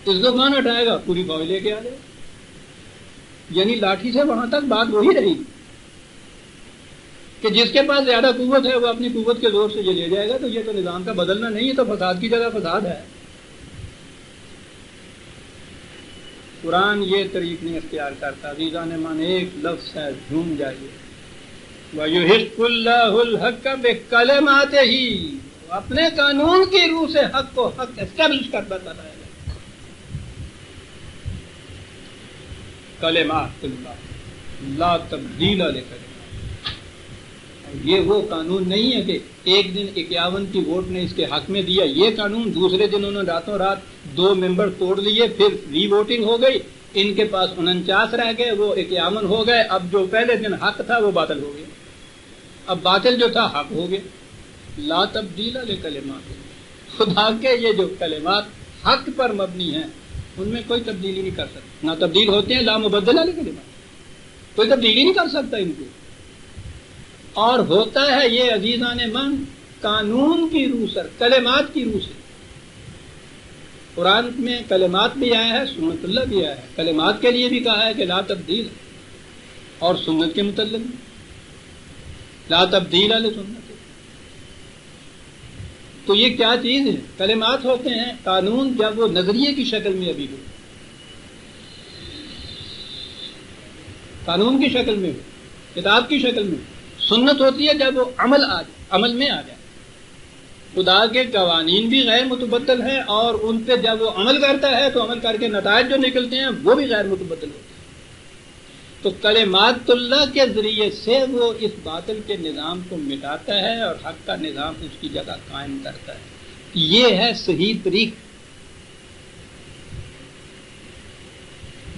اس کو کون ہٹائے گا؟ پوری فوج لے کے آ جائے. یعنی لاٹھی سے وہاں تک بات وہی رہی کہ جس کے پاس زیادہ قوت ہے وہ اپنی قوت کے زور سے یہ لے جائے گا. تو یہ تو نظام کا بدلنا نہیں ہے، تو فساد کی جگہ فساد ہے. قرآن یہ طریق نہیں اختیار کرتا. عزیزان من ایک لفظ ہے، جھوم جائیے. وَيُحِقُّ اللَّهُ الْحَقَّ بِكَلِمَاتِهِ، اپنے قانون کی روح سے حق کو حق اسٹیبلش کر بتایا گا. کلمات اللہ لا تبدیل لکلمات. یہ وہ قانون نہیں ہے کہ ایک دن 51 کی ووٹ نے اس کے حق میں دیا یہ قانون، دوسرے دن انہوں نے راتوں رات 2 ممبر توڑ لیے، پھر ری ووٹنگ ہو گئی، ان کے پاس 49 رہ گئے، وہ 51 ہو گئے. اب جو پہلے دن حق تھا وہ باطل ہو گیا، اب باطل جو تھا حق ہو گیا. لا تبدیل لکلمات، خدا کے یہ جو کلمات حق پر مبنی ہیں ان میں کوئی تبدیلی نہیں کر سکتا. نہ تبدیل ہوتے ہیں، لا مبدل لکلمات، کوئی تبدیلی نہیں کر سکتا ان کو. اور ہوتا ہے یہ عزیزان من قانون کی روح سے، کلمات کی روح سے. قرآن میں کلمات بھی آیا ہے، سنت اللہ بھی آیا ہے. کلمات کے لیے بھی کہا ہے کہ لا تبدیل، اور سنت کے متعلق لا تبدیل لسنت. تو یہ کیا چیز ہے؟ کلمات ہوتے ہیں قانون جب وہ نظریے کی شکل میں ابھی ہو، قانون کی شکل میں ہو، کتاب کی شکل میں. سنت ہوتی ہے جب وہ عمل میں آ جائے. خدا کے قوانین بھی غیر متبدل ہیں، اور ان پہ جب وہ عمل کرتا ہے تو عمل کر کے نتائج جو نکلتے ہیں وہ بھی غیر متبدل ہوتے ہیں. تو کلمات اللہ کے ذریعے سے وہ اس باطل کے نظام کو مٹاتا ہے اور حق کا نظام اس کی جگہ قائم کرتا ہے. یہ ہے صحیح طریق.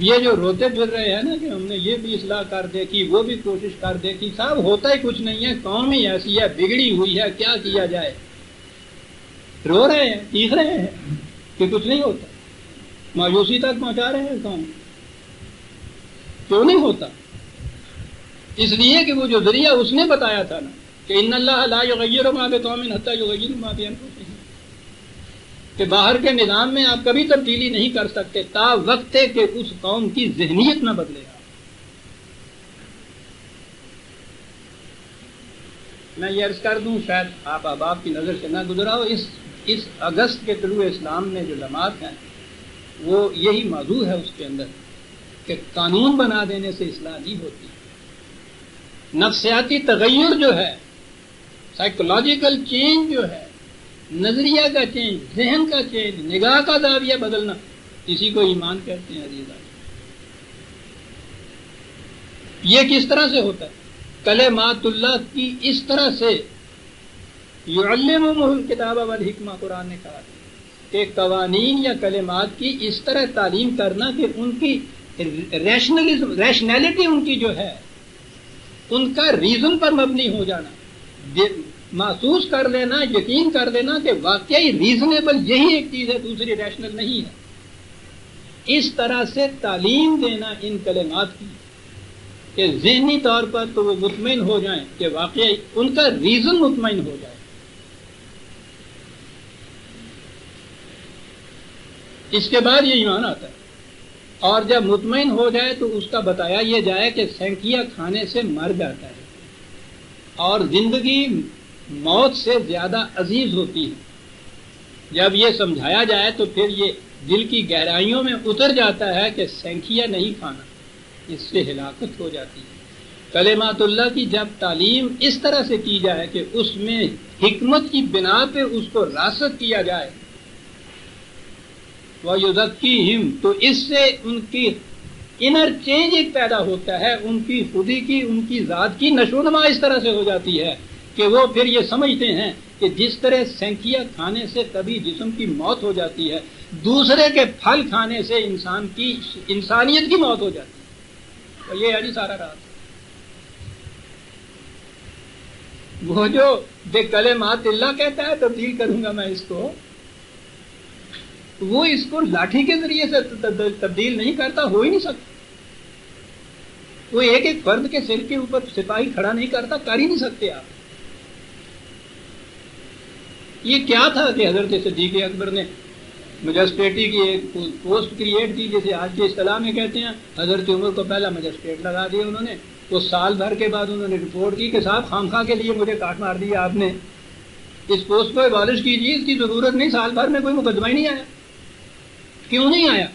یہ جو روتے پھر رہے ہیں نا کہ ہم نے یہ بھی اصلاح کر دیکھی، وہ بھی کوشش کر دیکھی، صاحب ہوتا ہی کچھ نہیں ہے. قوم ہی ایسی ہے، بگڑی ہوئی ہے، کیا کیا جائے. رو رہے ہیں، چیخ رہے ہیں کہ کچھ نہیں ہوتا، مایوسی تک پہنچا رہے ہیں قوم. کیوں نہیں ہوتا؟ اس لیے کہ وہ جو ذریعہ اس نے بتایا تھا نا کہ ان اللہ لا یغیر ما بقوم حتی یغیروا ما بانفسہم، کہ باہر کے نظام میں آپ کبھی تبدیلی نہیں کر سکتے تا وقت ہے کہ اس قوم کی ذہنیت نہ بدلے. میں یہ عرض کر دوں، شاید آپ احباب کی نظر سے نہ گزرا ہو، اس اگست کے طلوع اسلام میں جو لمحات ہیں وہ یہی موضوع ہے اس کے اندر کہ قانون بنا دینے سے اصلاح نہیں ہوتی. نفسیاتی تغیر جو ہے، سائیکولوجیکل چینج جو ہے، نظریہ کا چینج، ذہن کا چینج، نگاہ کا زاویہ بدلنا، اسی کو ایمان کہتے ہیں عزیزان. یہ کس طرح سے ہوتا ہے؟ کلمات اللہ کی اس طرح سے یعلمہم الکتاب والحکمہ، قرآن نے کہا کہ قوانین یا کلمات کی اس طرح تعلیم کرنا کہ ان کی ریشنلٹی ان کی جو ہے ان کا ریزن پر مبنی ہو جانا، محسوس کر لینا، یقین کر لینا کہ واقعی ریزنیبل یہی ایک چیز ہے، دوسری ریشنل نہیں ہے. اس طرح سے تعلیم دینا ان کلمات کی کہ ذہنی طور پر تو وہ مطمئن ہو جائیں کہ واقعی ان کا ریزن مطمئن ہو جائے. اس کے بعد یہ ایمان آتا ہے، اور جب مطمئن ہو جائے تو اس کا بتایا یہ جائے کہ سینکیا کھانے سے مر جاتا ہے اور زندگی موت سے زیادہ عزیز ہوتی ہے. جب یہ سمجھایا جائے تو پھر یہ دل کی گہرائیوں میں اتر جاتا ہے کہ سینکیا نہیں کھانا، اس سے ہلاکت ہو جاتی ہے. کلمات اللہ کی جب تعلیم اس طرح سے کی جائے کہ اس میں حکمت کی بنا پہ اس کو راسخ کیا جائے، وَيُزَكِّيهِمْ، تو اس سے ان کی انر چینج ایک پیدا ہوتا ہے، ان کی خودی کی، ان کی ذات کی نشو و نما اس طرح سے ہو جاتی ہے کہ وہ پھر یہ سمجھتے ہیں کہ جس طرح سینکیا کھانے سے کبھی جسم کی موت ہو جاتی ہے، دوسرے کے پھل کھانے سے انسان کی انسانیت کی موت ہو جاتی ہے. اور یہ ہے جی سارا رات. وہ جو بے کلمات اللہ کہتا ہے تبدیل کروں گا میں اس کو، وہ اس کو لاٹھی کے ذریعے سے تبدیل نہیں کرتا، ہو ہی نہیں سکتا. وہ ایک ایک فرد کے سر کے اوپر سپاہی کھڑا نہیں کرتا، کر ہی نہیں سکتے آپ۔ یہ کیا تھا کہ حضرت صدیق اکبر نے مجسٹریٹی کی ایک پوسٹ کریٹ کی، جیسے آج کے اصطلاح میں کہتے ہیں، حضرت عمر کو پہلا مجسٹریٹ لگا دیا انہوں نے، وہ سال بھر کے بعد انہوں نے رپورٹ کی کہ صاحب خامخواہ کے لیے مجھے کاٹ مار دیا آپ نے، اس پوسٹ کو ایبالش کیجیے، اس کی ضرورت نہیں، سال بھر میں کوئی مقدمہ ہی نہیں آیا۔ کیوں نہیں آیا؟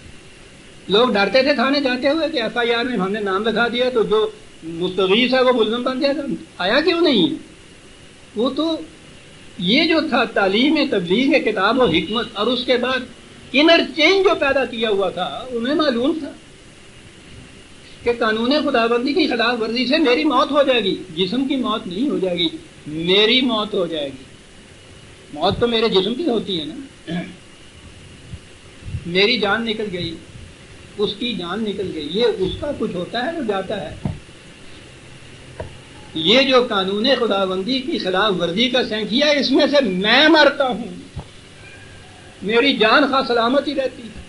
لوگ ڈرتے تھے تھانے جاتے ہوئے کہ ایف آئی آر میں ہم نے نام لکھا دیا تو جو مستغیث ہے وہ ملزم بن جائے گا۔ آیا کیوں نہیں؟ وہ تو یہ جو تھا تعلیم تبلیغ کتاب و حکمت، اور اس کے بعد انر چینج جو پیدا کیا ہوا تھا، انہیں معلوم تھا کہ قانون خداوندی کی خلاف ورزی سے میری موت ہو جائے گی، جسم کی موت نہیں ہو جائے گی، میری موت ہو جائے گی۔ موت تو میرے جسم کی ہوتی ہے نا، میری جان نکل گئی، اس کی جان نکل گئی، یہ اس کا کچھ ہوتا ہے جو جاتا ہے۔ یہ جو قانون خداوندی کی خلاف ورزی کا سینکیا، اس میں سے میں مرتا ہوں، میری جان خواہ سلامت ہی رہتی ہے،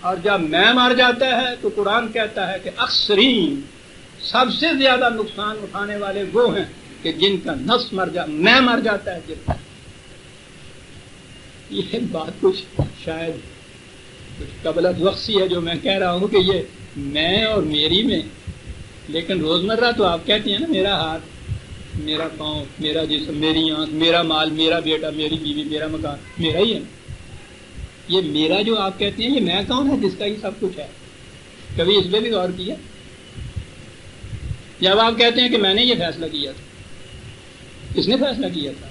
اور جب میں مر جاتا ہے تو قرآن کہتا ہے کہ اکثرین، سب سے زیادہ نقصان اٹھانے والے وہ ہیں کہ جن کا نفس میں مر جاتا ہے جن کا۔ یہ بات کچھ شاید کچھ قبل وقت سی ہے جو میں کہہ رہا ہوں کہ یہ میں اور میری میں، لیکن روزمرہ تو آپ کہتے ہیں نا میرا ہاتھ، میرا پاؤں، میرا جسم، میری آنکھ، میرا مال، میرا بیٹا، میری بیوی، میرا مکان، میرا ہی ہے نا۔ یہ میرا جو آپ کہتے ہیں، یہ میں کون ہے جس کا یہ سب کچھ ہے؟ کبھی اس پہ بھی غور کیا؟ جب آپ کہتے ہیں کہ میں نے یہ فیصلہ کیا تھا، کس نے فیصلہ کیا تھا؟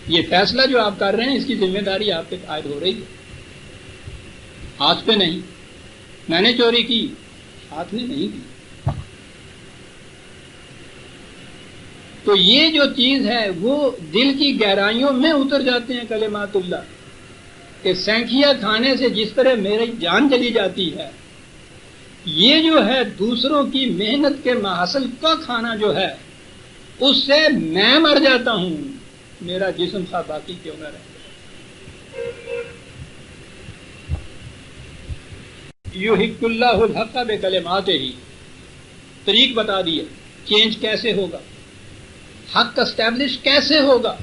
یہ فیصلہ جو آپ کر رہے ہیں، اس کی ذمہ داری آپ پہ عائد ہو رہی ہے، ہاتھ پہ نہیں۔ میں نے چوری کی، ہاتھ نے نہیں کی۔ تو یہ جو چیز ہے وہ دل کی گہرائیوں میں اتر جاتے ہیں کلمات اللہ، کہ سینکھیا کھانے سے جس طرح میری جان چلی جاتی ہے، یہ جو ہے دوسروں کی محنت کے محاصل کا کھانا جو ہے، اس سے میں مر جاتا ہوں، میرا جسم خواہ باقی کیوں نہ رہے۔ یحق اللہ الحق بکلماتہ، طریق بتا دیا، چینج کیسے ہوگا، حق اسٹیبلش کیسے ہوگا،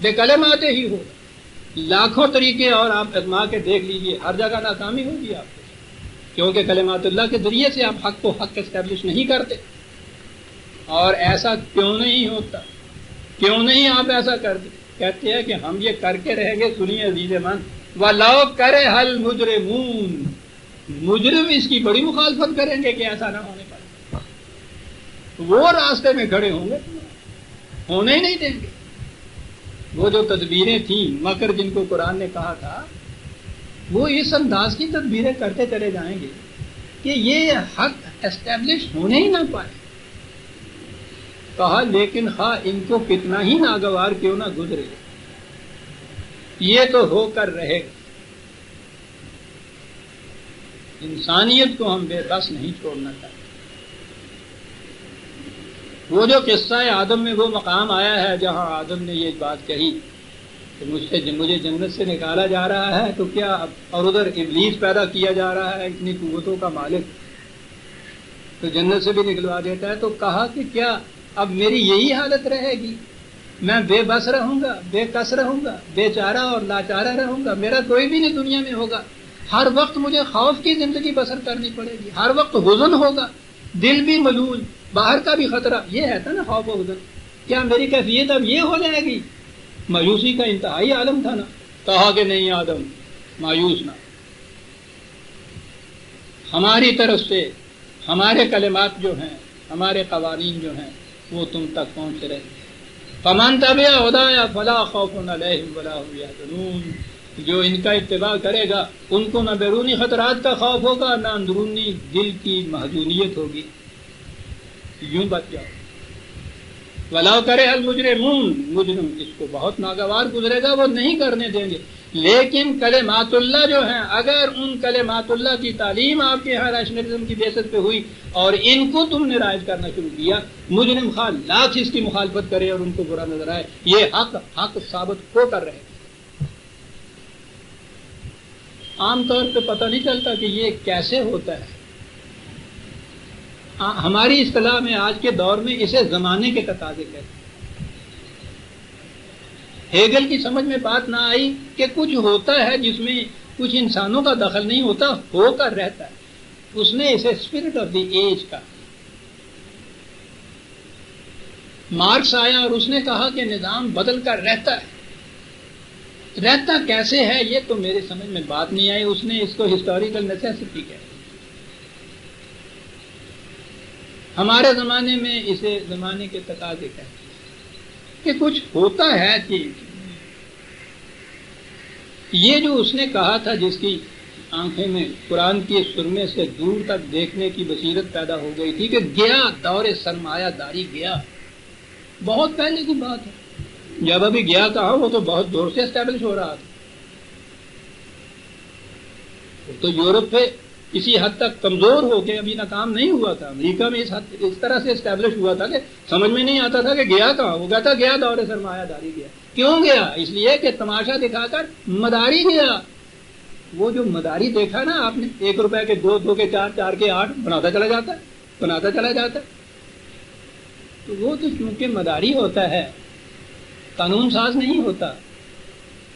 بکلماتہ ہی ہوگا۔ لاکھوں طریقے اور آپ ازما کے دیکھ لیجئے، ہر جگہ ناکامی ہوگی آپ کو، کیونکہ کلمات اللہ کے ذریعے سے آپ حق کو حق اسٹیبلش نہیں کرتے۔ اور ایسا کیوں نہیں ہوتا؟ کیوں نہیں آپ ایسا کرتے؟ کہتے ہیں کہ ہم یہ کر کے رہیں گے۔ سنیے عزیز من، وَلَوْ كَرِهَ الْمُجْرِمُونَ، مجرم اس کی بڑی مخالفت کریں گے کہ ایسا نہ ہونے پائے، وہ راستے میں کھڑے ہوں گے، ہونے ہی نہیں دیں گے۔ وہ جو تدبیریں تھیں، مکر جن کو قرآن نے کہا تھا، وہ اس انداز کی تدبیریں کرتے چلے جائیں گے کہ یہ حق اسٹیبلش ہونے ہی نہ پائے۔ کہا لیکن خواہ ان کو کتنا ہی ناگوار کیوں نہ گزرے، یہ تو ہو کر رہے گا۔ انسانیت کو ہم بے بس نہیں چھوڑنا چاہتے۔ وہ جو قصہ آدم میں وہ مقام آیا ہے جہاں آدم نے یہ بات کہی کہ مجھے جنت سے نکالا جا رہا ہے تو کیا، اور ادھر ابلیس پیدا کیا جا رہا ہے اتنی قوتوں کا مالک، تو جنت سے بھی نکلوا دیتا ہے۔ تو کہا کہ کیا اب میری یہی حالت رہے گی، میں بے بس رہوں گا، بے کس رہوں گا، بے چارہ اور لاچارہ رہوں گا، میرا کوئی بھی نہیں دنیا میں ہوگا، ہر وقت مجھے خوف کی زندگی بسر کرنی پڑے گی، ہر وقت حزن ہوگا، دل بھی ملول، باہر کا بھی خطرہ۔ یہ ہے تھا نا خوف و حزن، کیا میری کیفیت اب یہ ہو جائے گی؟ مایوسی کا انتہائی عالم تھا نا۔ کہا کہ نہیں آدم، مایوس نہ، ہماری طرف سے ہمارے کلمات جو ہیں، ہمارے قوانین جو ہیں، وہ تم تک پہنچ رہے ہیں۔ فمن تبع ہدایا فلا خوف علیہم ولا هم یحزنون، جو ان کا اتباع کرے گا ان کو نہ بیرونی خطرات کا خوف ہوگا، نہ اندرونی دل کی محزونیت ہوگی، یوں بچ جاؤ۔ وَلَوْ كَرِهَ الْمُجْرِمُونَ، مجرم اس کو بہت ناگوار گزرے گا، وہ نہیں کرنے دیں گے۔ لیکن کلمات اللہ جو ہیں، اگر ان کلمات اللہ کی تعلیم آپ کے یہاں ریشنلزم کی بیسس پہ ہوئی اور ان کو تم نے رائج کرنا شروع کیا، مجرم خواہ لاکھ اس کی مخالفت کرے اور ان کو برا نظر آئے، یہ حق ثابت ہو کر رہے۔ عام طور پہ پتہ نہیں چلتا کہ یہ کیسے ہوتا ہے. ہماری اصطلاح میں آج کے دور میں اسے زمانے کے تقاضے کہتے ہیں. ہیگل کی سمجھ میں بات نہ آئی کہ کچھ ہوتا ہے جس میں کچھ انسانوں کا دخل نہیں ہوتا، ہو کر رہتا ہے. اس نے اسے اسپرٹ آف دی ایج کہا. مارکس آیا اور اس نے کہا کہ نظام بدل کر رہتا ہے. رہتا کیسے ہے یہ تو میرے سمجھ میں بات نہیں آئی. اس نے اس کو ہسٹوریکل نیسیسٹی کہا. ہمارے زمانے میں اسے زمانے کے تقاضے کہتے ہیں کہ کچھ ہوتا ہے چیز. یہ جو اس نے کہا تھا جس کی آنکھوں میں قرآن کے سرمے سے دور تک دیکھنے کی بصیرت پیدا ہو گئی تھی کہ گیا دور سرمایہ داری گیا، بہت پہلے کی بات ہے. جب ابھی گیا کہا، وہ تو بہت دور سے اسٹیبلش ہو رہا تھا. وہ تو یورپ پہ کسی حد تک کمزور ہو کے ابھی ناکام نہیں ہوا تھا. امریکہ میں اس طرح سے اسٹیبلش ہوا تھا کہ سمجھ میں نہیں آتا تھا کہ گیا کہاں. وہ کہتا گیا دور سرمایہ داری گیا. کیوں گیا؟ اس لیے کہ تماشا دکھا کر مداری گیا. وہ جو مداری دیکھا نا آپ نے، 1 روپے کے 2، 2 کے 4، 4 کے 8 بناتا چلا جاتا ہے. تو وہ تو چونکہ مداری ہوتا ہے، قانون ساز نہیں ہوتا.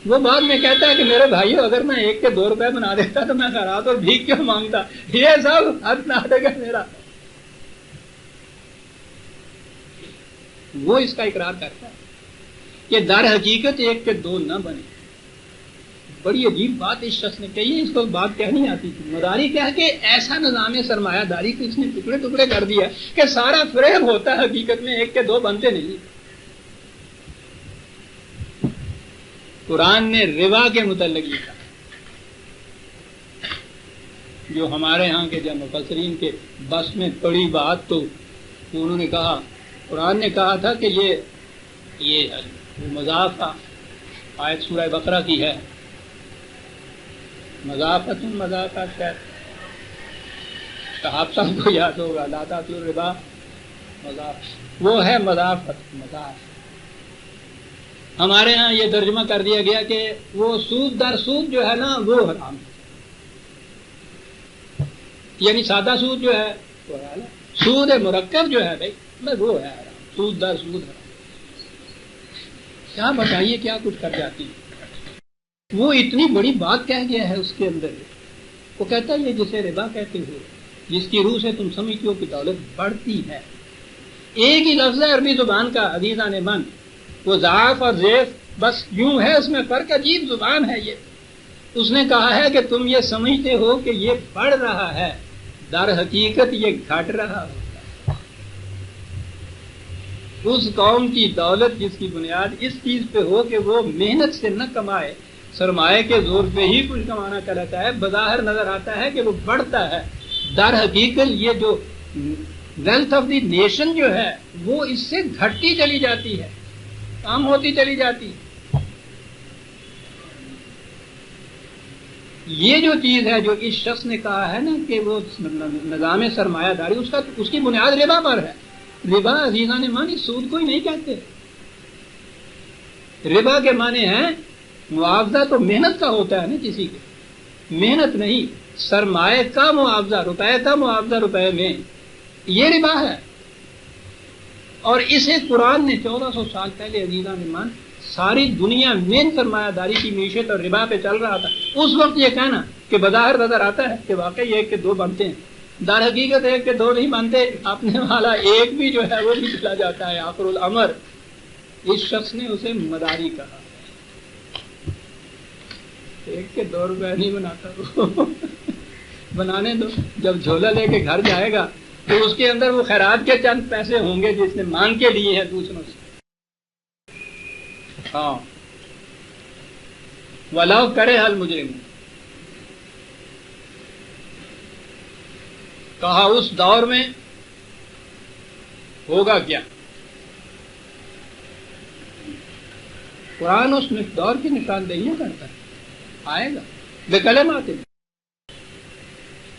وہ بعد میں کہتا ہے کہ میرے بھائیو اگر میں 1 کے 2 روپے بنا دیتا تو میں خیرات اور بھیک کیوں مانگتا. یہ سب حد ناٹک ہے میرا. وہ اس کا اقرار کرتا ہے کہ در حقیقت 1 کے 2 نہ بنے. بڑی عجیب بات اس شخص نے کہی ہے. اس کو بات کہنی آتی تھی. مداری کہہ کے ایسا نظام سرمایہ داری کو اس نے ٹکڑے ٹکڑے کر دیا کہ سارا فریب ہوتا ہے، حقیقت میں 1 کے 2 بنتے نہیں. قرآن نے ربا کے متعلق یہ کہا، جو ہمارے ہاں کے جب مفسرین کے بس میں پڑی بات تو انہوں نے کہا، قرآن نے کہا تھا کہ یہ مضاف آیت سورہ بقرہ کی ہے. مضافت شاید آپ سب کو یاد ہوگا، لا تاکلوا الربا مضاف، وہ ہے مضافت، مضاف. ہمارے ہاں یہ ترجمہ کر دیا گیا کہ وہ سود در سود جو ہے نا وہ حرام، یعنی سادہ سود جو ہے وہ حلال ہے، سود مرکب جو ہے بھائی وہ ہے حرام. سود در سود حرام. کیا بتائیے کیا کچھ کر جاتی ہے. وہ اتنی بڑی بات کہہ گیا ہے اس کے اندر. وہ کہتا ہے یہ جسے ربا کہتے ہو، جس کی روح سے تم سمجھتے ہو کہ دولت بڑھتی ہے. ایک ہی لفظ ہے عربی زبان کا، عزیزان من، وہ ضعف اور زیف بس یوں ہے، اس میں فرق. عجیب زبان ہے یہ. اس نے کہا ہے کہ تم یہ سمجھتے ہو کہ یہ بڑھ رہا ہے، در حقیقت یہ گھٹ رہا ہے. اس قوم کی دولت جس کی بنیاد اس چیز پہ ہو کہ وہ محنت سے نہ کمائے، سرمایہ کے زور پہ ہی کچھ کمانا چاہتا ہے، بظاہر نظر آتا ہے کہ وہ بڑھتا ہے. در حقیقت یہ جو ویلتھ آف دی نیشن جو ہے وہ اس سے گھٹتی چلی جاتی ہے، کام ہوتی چلی جاتی. یہ جو چیز ہے جو اس شخص نے کہا ہے نا کہ وہ نظام سرمایہ داری، اس کی بنیاد ربا پر ہے. ربا عزیزان مانی سود کو ہی نہیں کہتے. ربا کے معنی ہیں معاوضہ تو محنت کا ہوتا ہے نا، کسی کی محنت نہیں، سرمایہ کا معاوضہ، روپے کا معاوضہ روپے میں، یہ ربا ہے. اور اسے قرآن نے 1400 سال پہلے عزیزان ایمان ساری دنیا میں سرمایہ داری کی معیشت اور ربا پہ چل رہا تھا. اس وقت یہ کہنا کہ بظاہر نظر آتا ہے کہ واقعی 1 کے 2 بنتے ہیں، در حقیقت 1 کے 2 نہیں بنتے، اپنے والا 1 بھی جو ہے وہ بھی چلا جاتا ہے آخر الامر. اس شخص نے اسے مداری کہا. 1 کے 2 روپے نہیں بناتا بنانے دو. جب جھولا لے کے گھر جائے گا تو اس کے اندر وہ خیرات کے چند پیسے ہوں گے جس نے مانگ کے لیے ہیں دوسروں سے. ہاں وَلَوْ كَرِهَ الْمُجْرِمُونَ، کہا اس دور میں ہوگا کیا. قرآن اس دور کی نشاندہیاں کرتا ہے. آئے گا بکلمات،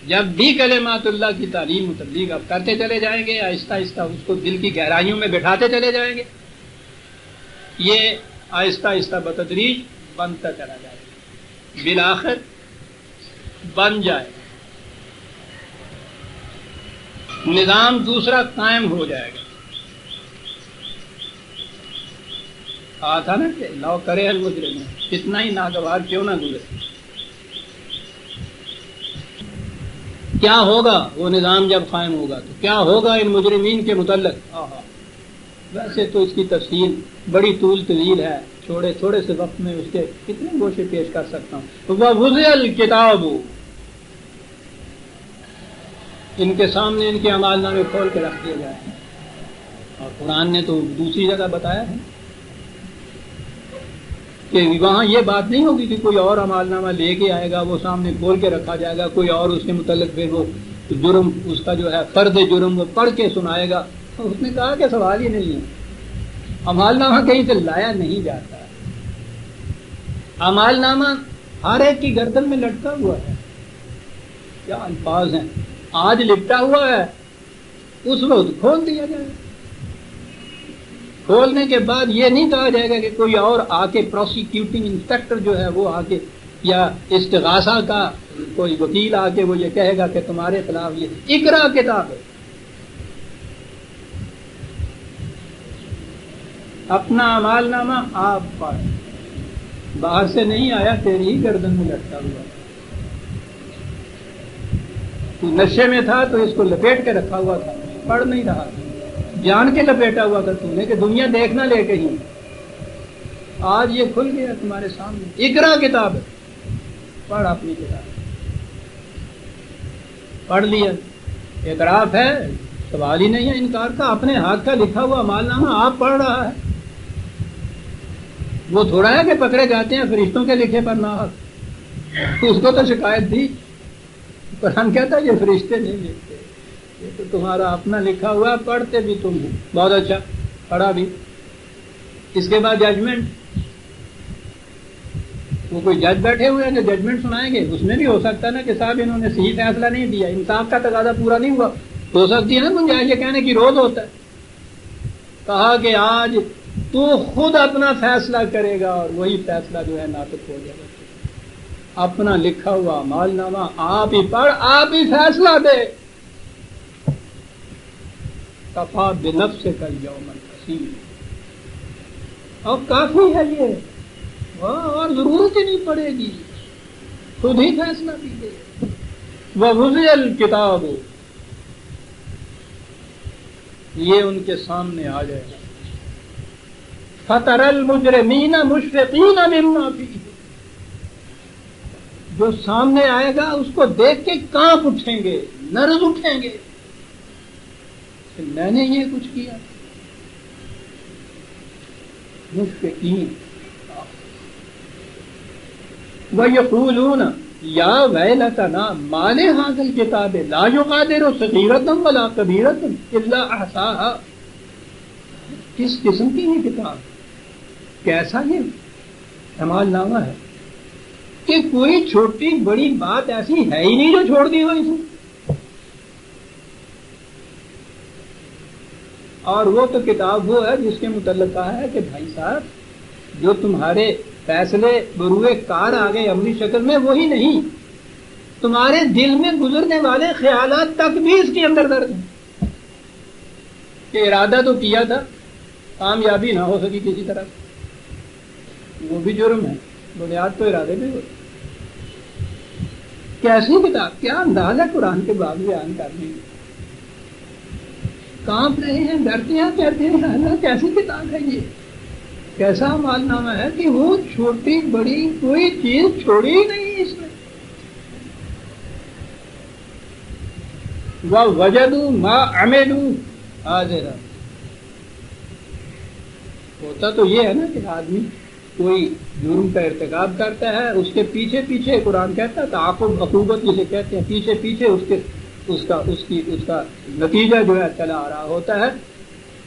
جب بھی کلمات اللہ کی تعلیم و تبلیغ اب کرتے چلے جائیں گے، آہستہ آہستہ اس کو دل کی گہرائیوں میں بٹھاتے چلے جائیں گے، یہ آہستہ آہستہ بتدریج بنتا چلا جائے گا. بالآخر بن جائے، نظام دوسرا قائم ہو جائے گا. کہا تھا نا کہ لو کرے المجرمون، کتنا ہی ناگوار کیوں نہ گزرے. کیا ہوگا وہ نظام جب قائم ہوگا تو کیا ہوگا ان مجرمین کے متعلق؟ ویسے تو اس کی تفصیل بڑی طول طویل ہے، تھوڑے سے وقت میں اس کے کتنے گوشے پیش کر سکتا ہوں. وَوُضِعَ الْكِتَابُ، ان کے سامنے ان کے اعمال نامے کھول کے رکھ دیے جائے. اور قرآن نے تو دوسری جگہ بتایا ہے کہ وہاں یہ بات نہیں ہوگی کہ کوئی اور اعمال نامہ لے کے آئے گا، وہ سامنے کھول کے رکھا جائے گا، کوئی اور اس کے متعلق پھر وہ جرم اس کا جو ہے فرد جرم وہ پڑھ کے سنائے گا. اس نے کہا کہ سوال ہی نہیں ہے، اعمال نامہ کہیں سے لایا نہیں جاتا. اعمال نامہ ہر ایک کی گردن میں لٹکا ہوا ہے. کیا الفاظ ہیں، آج لپٹا ہوا ہے، اس وقت کھول دیا جائے. کھولنے کے بعد یہ نہیں کہا جائے گا کہ کوئی اور آ کے پروسیکیوٹنگ انسپیکٹر جو ہے وہ آ کے، یا استغاثہ کا کوئی وکیل آ کے وہ یہ کہے گا کہ تمہارے خلاف یہ اقرا کتاب ہے. اپنا اعمال نامہ آپ پڑھ، باہر سے نہیں آیا، تیری ہی گردن میں لٹکا ہوا. تو نشے میں تھا تو اس کو لپیٹ کے رکھا ہوا تھا، پڑھ نہیں رہا تھا، جان کے لپیٹا ہوا تھا تم نے کہ دنیا دیکھنا لے کے ہی. آج یہ کھل گیا تمہارے سامنے، اقرا کتاب ہے، پڑھ اپنی کتاب. پڑھ لیا، اعتراف ہے، سوال ہی نہیں ہے انکار کا. اپنے ہاتھ کا لکھا ہوا اعمال نامہ آپ پڑھ رہا ہے. وہ تھوڑا ہے کہ پکڑے جاتے ہیں فرشتوں کے لکھے پر نہ. اس کو تو شکایت تھی، قرآن کہتا ہے یہ فرشتے نہیں لکھتے، یہ تو تمہارا اپنا لکھا ہوا، پڑھتے بھی تم ہو. بہت اچھا، پڑھا بھی. اس کے بعد ججمنٹ، وہ کوئی جج بیٹھے ہوئے ہیں جو ججمنٹ سنائیں گے. اس میں بھی ہو سکتا ہے نا کہ صاحب انہوں نے صحیح فیصلہ نہیں دیا، انصاف کا تقاضا پورا نہیں ہوا. ہو سکتی ہے نا گنجائش یہ کہنے کی، روز ہوتا ہے. کہا کہ آج تو خود اپنا فیصلہ کرے گا، اور وہی فیصلہ جو ہے ناطق ہو جائے گا. اپنا لکھا ہوا اعمال نامہ آپ ہی پڑھ، آپ ہی فیصلہ دے. کفا بنفسک الیوم الحسیب، اور کافی ہے یہ، اور ضرورت ہی نہیں پڑے گی، خود ہی فیصلہ دیجیے. وَوُضِعَ الْكِتَابُ، یہ ان کے سامنے آ جائے گا. فَتَرَى الْمُجْرِمِينَ مُشْفِقِينَ مِمَّا فِيهِ، جو سامنے آئے گا اس کو دیکھ کے کانپ اٹھیں گے، لرز اٹھیں گے کہ میں نے یہ کچھ کیا. مشفقین، وَيَقُولُونَ يَا وَيْلَتَنَا مَا لِهَٰذَا الْكِتَابِ لَا يُغَادِرُ صَغِيرَةً وَلَا كَبِيرَةً إِلَّا أَحْصَاهَا. کس قسم کی یہ کتاب، کیسا یہ اعمال نامہ ہے کہ کوئی چھوٹی بڑی بات ایسی ہے ہی نہیں جو چھوڑ دی ہو اس نے. اور وہ تو کتاب وہ ہے جس کے متعلق کہا ہے کہ بھائی صاحب جو تمہارے فیصلے بروئے کار آ گئے عملی شکل میں، وہی نہیں، تمہارے دل میں گزرنے والے خیالات تک بھی اس کے اندر درج ہیں. کہ ارادہ تو کیا تھا، کامیابی نہ ہو سکی کسی طرح، وہ بھی جرم ہے، بنیاد تو ارادے بھی ہو. کیسی کتاب، کیا انداز ہے قرآن کے باب بیان کرنے میں. کانپ رہے ہیں، ڈرتے ہیں، کہتے ہیں اللہ کیسی کتاب ہے یہ، کیسا اعمال نامہ ہے کہ وہ چھوٹی بڑی کوئی چیز چھوڑی ہی نہیں اس میں. وَوَجَدُوا مَا عَمِلُوا حَاضِرًا، ہوتا تو یہ ہے نا کہ آدمی کوئی جرم کا ارتکاب کرتا ہے، اس کے پیچھے پیچھے قرآن کہتا ہے تعاقب عقوبت جسے کہتے ہیں، پیچھے پیچھے اس کا نتیجہ جو ہے چلا آ رہا ہوتا ہے،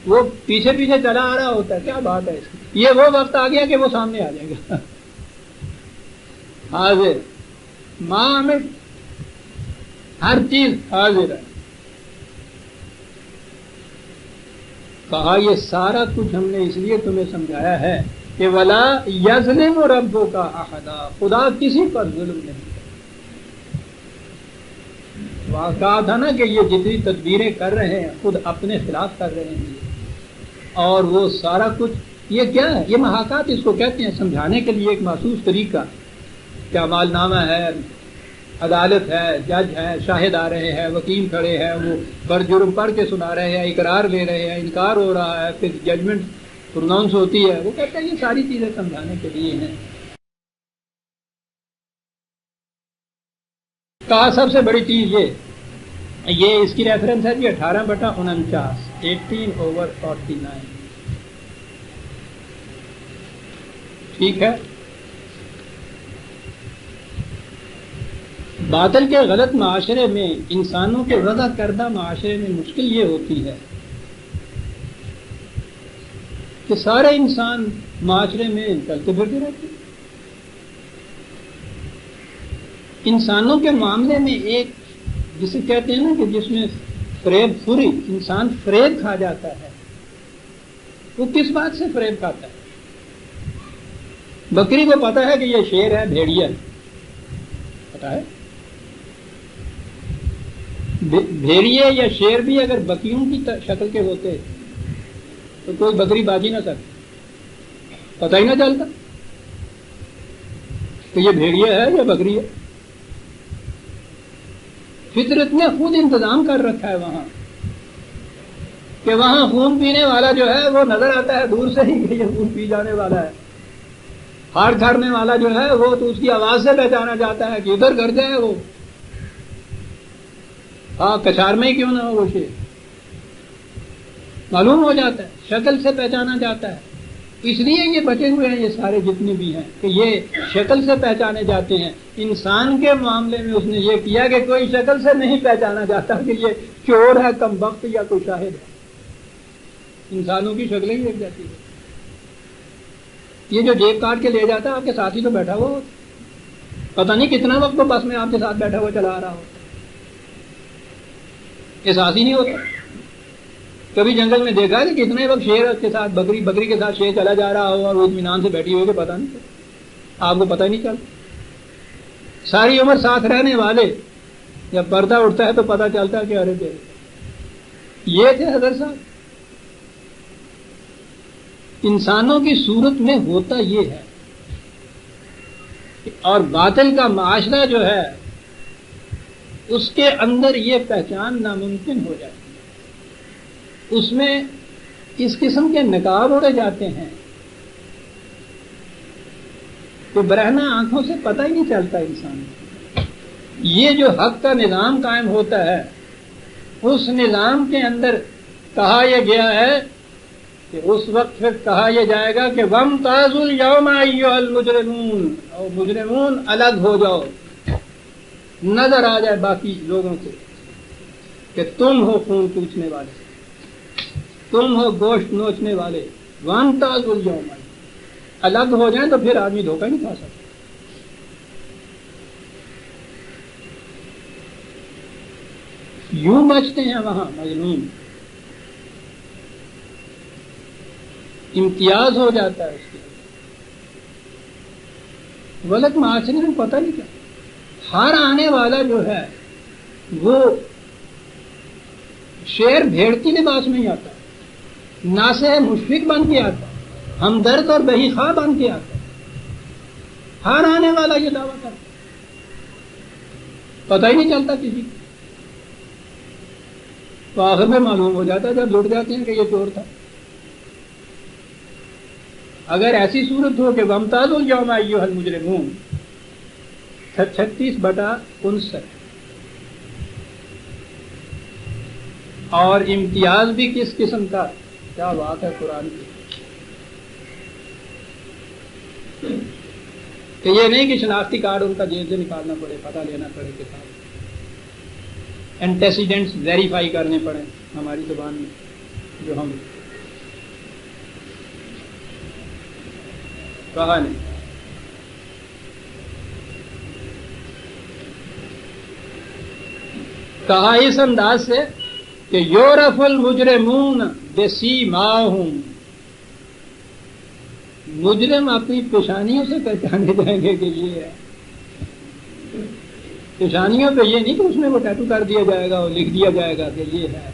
وہ پیچھے پیچھے چلا آ رہا ہوتا ہے. کیا بات ہے اس کی. یہ وہ وقت آ گیا کہ وہ سامنے آ جائے گا. حاضر ماں میں ہر چیز حاضر ہے. کہا یہ سارا کچھ ہم نے اس لیے تمہیں سمجھایا ہے کہ وَلَا يَظْلِمُ رَبُّكَ أَحَدًا، خدا کسی پر ظلم نہیں کرتا. کہا تھا نا کہ یہ جتنی تدبیریں کر رہے ہیں خود اپنے خلاف کر رہے ہیں اور وہ سارا کچھ یہ کیا ہے؟ یہ محاکات اس کو کہتے ہیں، سمجھانے کے لیے ایک مخصوص طریقہ کہ اعمال نامہ ہے، عدالت ہے، جج ہے، شاہد آ رہے ہیں، وکیل کھڑے ہیں، وہ بر جرم پڑھ کے سنا رہے ہیں، اقرار لے رہے ہیں، انکار ہو رہا ہے، پھر ججمنٹ پروناؤنس ہوتی ہے. وہ کہتے ہیں یہ ساری چیزیں سمجھانے کے لیے ہیں. کہا سب سے بڑی چیز یہ اس کی ریفرنس ہے جی 18/49 18/49. ٹھیک ہے. باطل کے غلط معاشرے میں انسانوں کے وضع کردہ معاشرے میں مشکل یہ ہوتی ہے کہ سارے انسان معاشرے میں چلتے پھرتے رہتے ہیں. انسانوں کے معاملے میں ایک جسے کہتے ہیں نا کہ جس میں فریب خوری، انسان فریب کھا جاتا ہے. وہ کس بات سے فریب کھاتا ہے؟ بکری کو پتا ہے کہ یہ شیر ہے، بھیڑیا ہے، پتا ہے. بھیڑیے یا شیر بھی اگر بکریوں کی شکل کے ہوتے تو کوئی بکری بازی نہ کرتی، پتہ ہی نہ چلتا کہ یہ بھیڑیا ہے یا بکری ہے. فطرت نے خود انتظام کر رکھا ہے وہاں کہ وہاں خون پینے والا جو ہے وہ نظر آتا ہے دور سے ہی کہ یہ خون پی جانے والا ہے. ہار کھارنے والا جو ہے وہ تو اس کی آواز سے پہچانا جاتا ہے کہ ادھر گھر جائے وہ، ہاں کچھار میں ہی کیوں نہ ہو وہ شیر معلوم ہو جاتا ہے، شکل سے پہچانا جاتا ہے. اس لیے یہ بچے ہوئے ہیں یہ سارے جتنے بھی ہیں کہ یہ شکل سے پہچانے جاتے ہیں. انسان کے معاملے میں اس نے یہ کیا کہ کوئی شکل سے نہیں پہچانا جاتا کہ یہ چور ہے، کم بخت یا کوئی شاہد ہے. انسانوں کی شکلیں ہی دیکھ جاتی ہے. یہ جو جیب کاٹ کے لے جاتا ہے آپ کے ساتھ ہی تو بیٹھا ہوا ہو، پتہ نہیں کتنا وقت وہ بس میں آپ کے ساتھ بیٹھا ہوا چلا رہا ہو، احساس ہی نہیں ہوتا. کبھی جنگل میں دیکھا کہ کتنے وقت شیر کے ساتھ بکری کے ساتھ شیر چلا جا رہا ہو اور وہ اطمینان سے بیٹھی ہوئی کہ پتہ نہیں، آپ کو پتہ ہی نہیں چلتا. ساری عمر ساتھ رہنے والے جب پردہ اٹھتا ہے تو پتہ چلتا ہے کہ ارے دے یہ تھے حضرت صاحب. انسانوں کی صورت میں ہوتا یہ ہے اور باطل کا معاشرہ جو ہے اس کے اندر یہ پہچان ناممکن ہو جاتی ہے. اس میں اس قسم کے نقاب اڑے جاتے ہیں کہ برہنہ آنکھوں سے پتہ ہی نہیں چلتا انسان. یہ جو حق کا نظام قائم ہوتا ہے اس نظام کے اندر کہا یہ گیا ہے کہ اس وقت پھر کہا یہ جائے گا کہ وَامْتَازُوا الْيَوْمَ أَيُّهَا الْمُجْرِمُونَ، اور مجرمون الگ ہو جاؤ، نظر آ جائے باقی لوگوں سے کہ تم ہو خون پوچھنے والے، تم ہو گوشت نوچنے والے. وَامْتَازُوا الْيَوْمَ، الگ ہو جائیں تو پھر آدمی دھوکہ نہیں کھا سکتا. یوں بچتے ہیں وہاں مظلوم، امتیاز ہو جاتا ہے اس کے غلط معاشرے میں. پتہ نہیں کیا ہار آنے والا جو ہے وہ شیر بھیڑ کی لباس میں ہی آتا ہے، ناصح مشفق بن کے آتا ہے، ہمدرد اور بہی خواہ بن کے آتا ہے. ہار آنے والا یہ دعویٰ کرتا ہے، پتہ ہی نہیں چلتا کسی کو. تو آخر میں معلوم ہو جاتا ہے جب لٹ جاتے ہیں کہ یہ چور تھا. اگر ایسی صورت ہو کہ وَامْتَازُوا الْيَوْمَ أَيُّهَا الْمُجْرِمُونَ 36/59 اور امتیاز بھی کس قسم کا، کیا بات ہے قرآن کی. کہ یہ نہیں کہ شناختی کارڈ ان کا جیب سے نکالنا پڑے، پتہ لینا پڑے کے ساتھ اینٹیسیڈنٹس ویریفائی کرنے پڑے ہماری زبان میں جو ہم کہا نہیں. کہا اس انداز سے کہ یعرف المجرمون بسیماہم، مجرم اپنی پیشانیوں سے پہچانے جائیں گے کہ یہ ہے. پیشانیوں پہ یہ نہیں کہ اس میں وہ ٹیٹو کر دیا جائے گا اور لکھ دیا جائے گا کہ یہ ہے.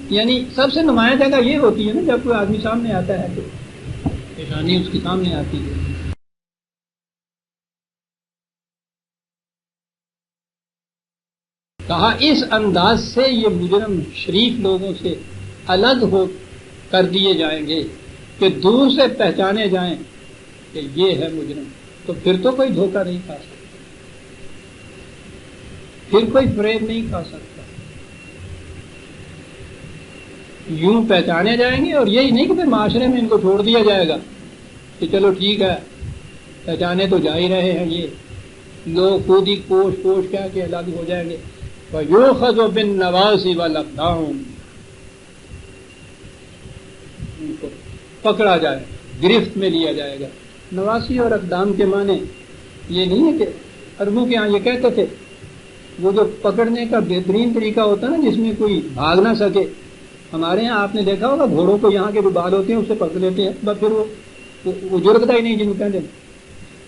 یعنی سب سے نمایاں جگہ یہ ہوتی ہے نا جب کوئی آدمی سامنے آتا ہے تو پیشانی اس کے سامنے آتی ہے. کہا اس انداز سے یہ مجرم شریف لوگوں سے الگ ہو کر دیے جائیں گے کہ دور سے پہچانے جائیں کہ یہ ہے مجرم. تو پھر تو کوئی دھوکہ نہیں کھا سکتا, پھر کوئی فریب نہیں کھا سکتا. یوں پہچانے جائیں گے, اور یہی نہیں کہ پھر معاشرے میں ان کو چھوڑ دیا جائے گا کہ چلو ٹھیک ہے پہچانے تو جا ہی رہے ہیں, یہ لوگ خود ہی کوش کوش کہہ کے الگ ہو جائیں گے. وَيُؤْخَذُ بِالنَّوَاصِي وَالْأَقْدَامِ, ان کو پکڑا جائے, گرفت میں لیا جائے گا. نواسی اور اقدام کے معنی یہ نہیں ہے کہ عربوں کے ہاں یہ کہتے تھے وہ جو پکڑنے کا بہترین طریقہ ہوتا ہے نا جس میں کوئی بھاگ نہ سکے. ہمارے یہاں آپ نے دیکھا ہوگا گھوڑوں کو یہاں کے جو بال ہوتے ہیں اس سے پکڑ لیتے ہیں, بس پھر وہ جرکتا ہی نہیں جن کو کہتے ہیں.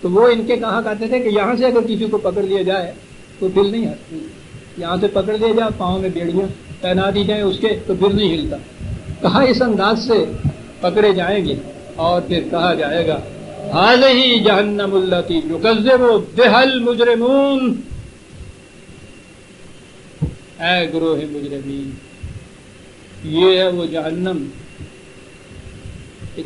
تو وہ ان کے کہا کرتے تھے کہ یہاں سے اگر کسی کو پکڑ لیا جائے تو پھر نہیں ہلتا, یہاں سے پکڑ لیا جائے پاؤں میں بیڑیاں پہنا دی جائیں اس کے تو پھر نہیں ہلتا. کہا اس انداز سے پکڑے جائیں گے اور پھر کہا جائے گا هذه جہنم التی یکذب بها المجرمون, اے گروہ مجرمین یہ ہے وہ جہنم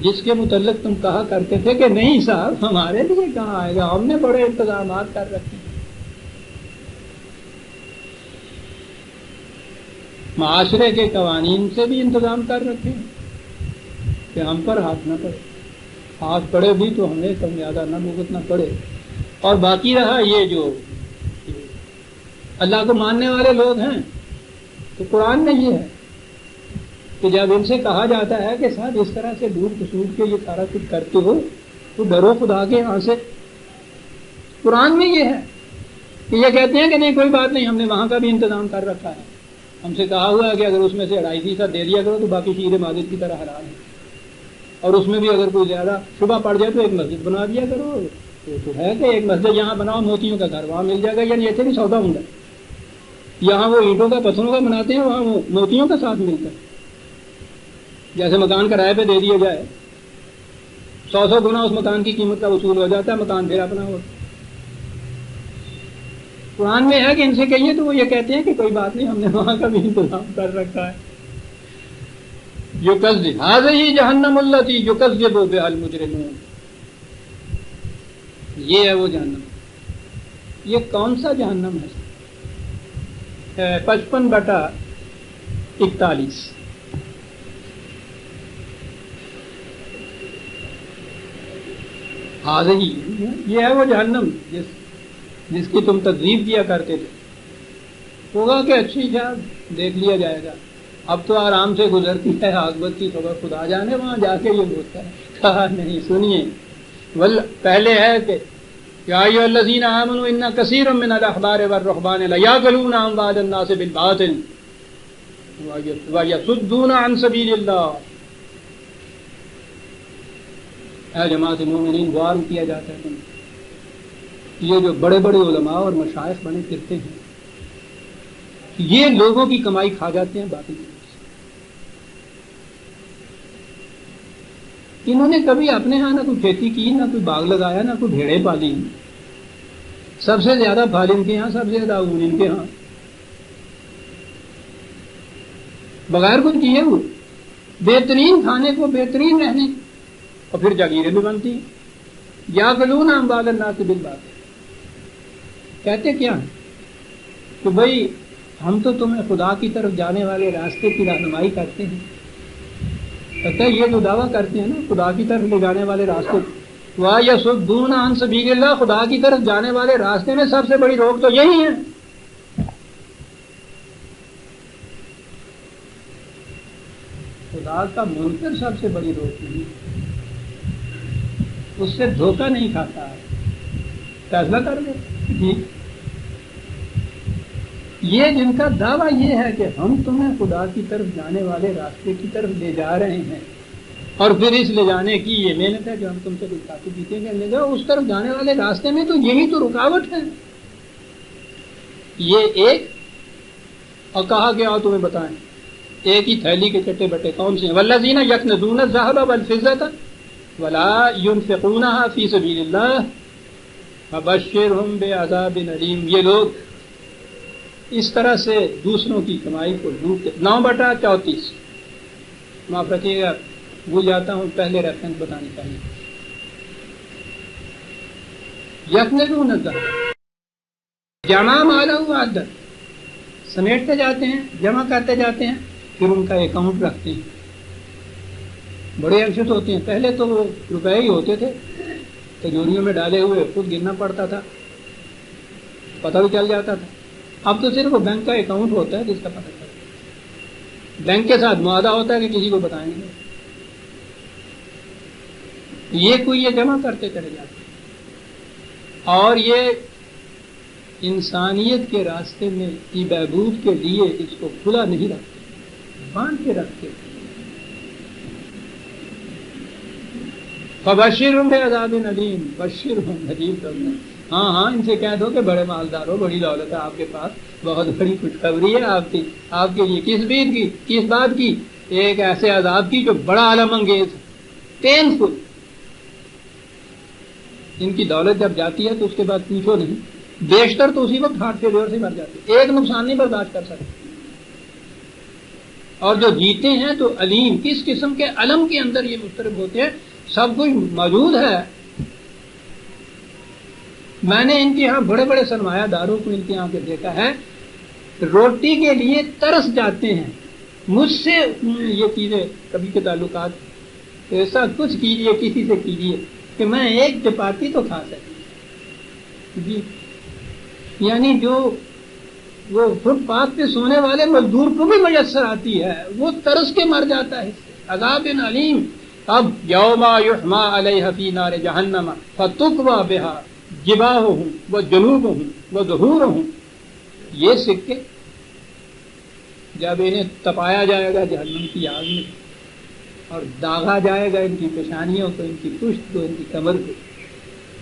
جس کے متعلق تم کہا کرتے تھے کہ نہیں صاحب ہمارے لیے کہاں آئے گا, ہم نے بڑے انتظامات کر رکھے ہیں. معاشرے کے قوانین سے بھی انتظام کر رکھے ہیں کہ ہم پر ہاتھ نہ پڑے, ہاتھ پڑے بھی تو ہمیں کم زیادہ نہ بھگتنا پڑے. اور باقی رہا یہ جو اللہ کو ماننے والے لوگ ہیں تو قرآن میں یہ ہے کہ جب ان سے کہا جاتا ہے کہ صاحب اس طرح سے دور قصور کے یہ سارا کچھ کرتے ہو تو ڈرو خدا کے یہاں سے. قرآن میں یہ ہے کہ یہ کہتے ہیں کہ نہیں کوئی بات نہیں, ہم نے وہاں کا بھی انتظام کر رکھا ہے. ہم سے کہا ہوا ہے کہ اگر اس میں سے 2.5% دے دیا کرو تو باقی شیر ماجد کی طرح حلال ہے, اور اس میں بھی اگر کوئی زیادہ شبہ پڑ جائے تو ایک مسجد بنا دیا کرو. تو ہے کہ ایک مسجد یہاں بناؤ, موتیوں کا گھر وہاں مل جائے گا. یعنی ایسے بھی سودا ہوں گا, یہاں وہ اینٹوں کا پتھروں کا بناتے ہیں وہاں وہ موتیوں کا ساتھ ملتا ہے. جیسے مکان کرائے پہ دے دیا جائے 100 گنا اس مکان کی قیمت کا وصول ہو جاتا ہے, مکان پھر اپنا ہو. قرآن میں ہے کہ ان سے کہیے تو وہ یہ کہتے ہیں کہ کوئی بات نہیں, ہم نے وہاں کا بھی انتظام کر رکھا ہے. یکذب هذه جہنم التی یکذب بها المجرمون, یہ ہے وہ جہنم. یہ کون سا جہنم ہے؟ 55/41. هذه یہ ہے وہ جہنم جس کی تم تکذیب کیا کرتے تھے. ہوگا کہ اچھی جگہ دیکھ لیا جائے گا, اب تو آرام سے گزرتی ہے عاقبت کی خبر خدا جانے, وہاں جا کے یہ ہوتا ہے. کہا نہیں سنیے, پہلے ہے کہ یا ایھا الذین آمنوا ان کثیر من الاحبار والرهبان لیاکلون اموال الناس بالباطل ویصدون عن سبیل اللہ. اے جماعت مومنین غور کیا جاتا ہے, یہ جو بڑے بڑے علماء اور مشائخ بنے پھرتے ہیں یہ لوگوں کی کمائی کھا جاتے ہیں باقی. انہوں نے کبھی اپنے ہاں نہ کوئی کھیتی کی, نہ کوئی باغ لگایا, نہ کوئی بھیڑیں پالی. سب سے زیادہ پھل ان کے ہاں, سب سے زیادہ اون ان کے ہاں, بغیر کچھ کیے ہوئے بہترین کھانے کو بہترین رہنے, اور پھر جاگیریں بھی بنتی ہیں. یاکلون اموال الناس بالباطل, کہتے کیا ہیں کہ بھائی ہم تو تمہیں خدا کی طرف جانے والے راستے کی رہنمائی کرتے ہیں. کہتا ہے یہ جو دعویٰ کرتے ہیں نا خدا کی طرف لے جانے والے راستے, وَيَصُدُّونَ عَن سَبِيلِ اللَّهِ, خدا کی طرف جانے والے راستے میں سب سے بڑی روک تو یہی ہے. خدا کا منکر سب سے بڑی روک نہیں, اس سے دھوکہ نہیں کھاتا ہے, فیصلہ کر دے. یہ جن کا دعویٰ یہ ہے کہ ہم تمہیں خدا کی طرف جانے والے راستے کی طرف لے جا رہے ہیں, اور پھر اس لے جانے کی یہ محنت ہے جو ہم تم سے کچھ کھاتے پیتے ہیں لے جاؤ اس طرف جانے والے راستے میں, تو یہی تو رکاوٹ ہے. یہ ایک، اور کہا کہ آؤ تمہیں بتائیں ایک ہی تھیلی کے چٹے بٹے کون سے ہیں؟ والذین یکنزون الذھب والفضة ولا ينفقونها فی سبیل اللہ فبشرهم بعذاب علیم. یہ لوگ اس طرح سے دوسروں کی کمائی کو لوٹتے. 9/34. معاف رکھیے گا بھول جاتا ہوں، پہلے ریفرنس بتانے چاہیے. یکنزون الذھب، جمع مالہ وعدہ، سمیٹتے جاتے ہیں، جمع کرتے جاتے ہیں، پھر ان کا اکاؤنٹ رکھتے ہیں. بڑے انشت ہوتے ہیں. پہلے تو وہ روپے ہی ہوتے تھے، تجوریوں میں ڈالے ہوئے خود گننا پڑتا تھا، پتہ بھی چل جاتا تھا. اب تو صرف وہ بینک کا اکاؤنٹ ہوتا ہے جس کا پتہ چلتا ہے. بینک کے ساتھ معاہدہ ہوتا ہے کہ کسی کو بتائیں گے. یہ کوئی یہ جمع کرتے چلے جاتے ہیں، اور یہ انسانیت کے راستے میں کی بہبود کے لیے اس کو کھلا نہیں رکھتے، باندھ کے رکھتے. فبشرہم بعذاب علیم، بشرہم عجیب کرنا. ہاں ان سے کہہ دو کہ بڑے مالدار ہو، بڑی دولت ہے آپ کے پاس، بہت بڑی خوشخبری ہے آپ کے لیے. کس بات کی؟ ایک ایسے عذاب کی جو بڑا عالم انگیز، پینفل. ان کی دولت جب جاتی ہے تو اس کے بعد پوچھو نہیں، بیشتر تو اسی وقت ہارٹ فیلئر سے مر جاتے، ایک نقصان نہیں برداشت کر سکتے. اور جو جیتے ہیں تو علیم، کس قسم کے علم کے اندر یہ مضطرب ہوتے ہیں. سب کچھ موجود ہے. میں نے ان کے یہاں بڑے بڑے سرمایہ داروں کو ان کے یہاں پہ دیکھا ہے، روٹی کے لیے ترس جاتے ہیں. مجھ سے یہ چیزیں کبھی کے تعلقات ایسا کچھ کیجیے، کسی سے کیجیے کہ میں ایک چپاتی تو کھا سکوں. جی یعنی جو وہ فٹ پاتھ پہ سونے والے مزدور کو بھی میسر آتی ہے، وہ ترس کے مر جاتا ہے. عذاب علیم. اب یوم یحما علیہ فی نار جہنم فتکوی بہا جباہہم وجنوبہم وظہورہم. یہ سکے جب انہیں تپایا جائے گا جہنم کی آگ میں اور داغا جائے گا ان کی پیشانیوں کو، ان کی پشت کو، ان کی کمر کو.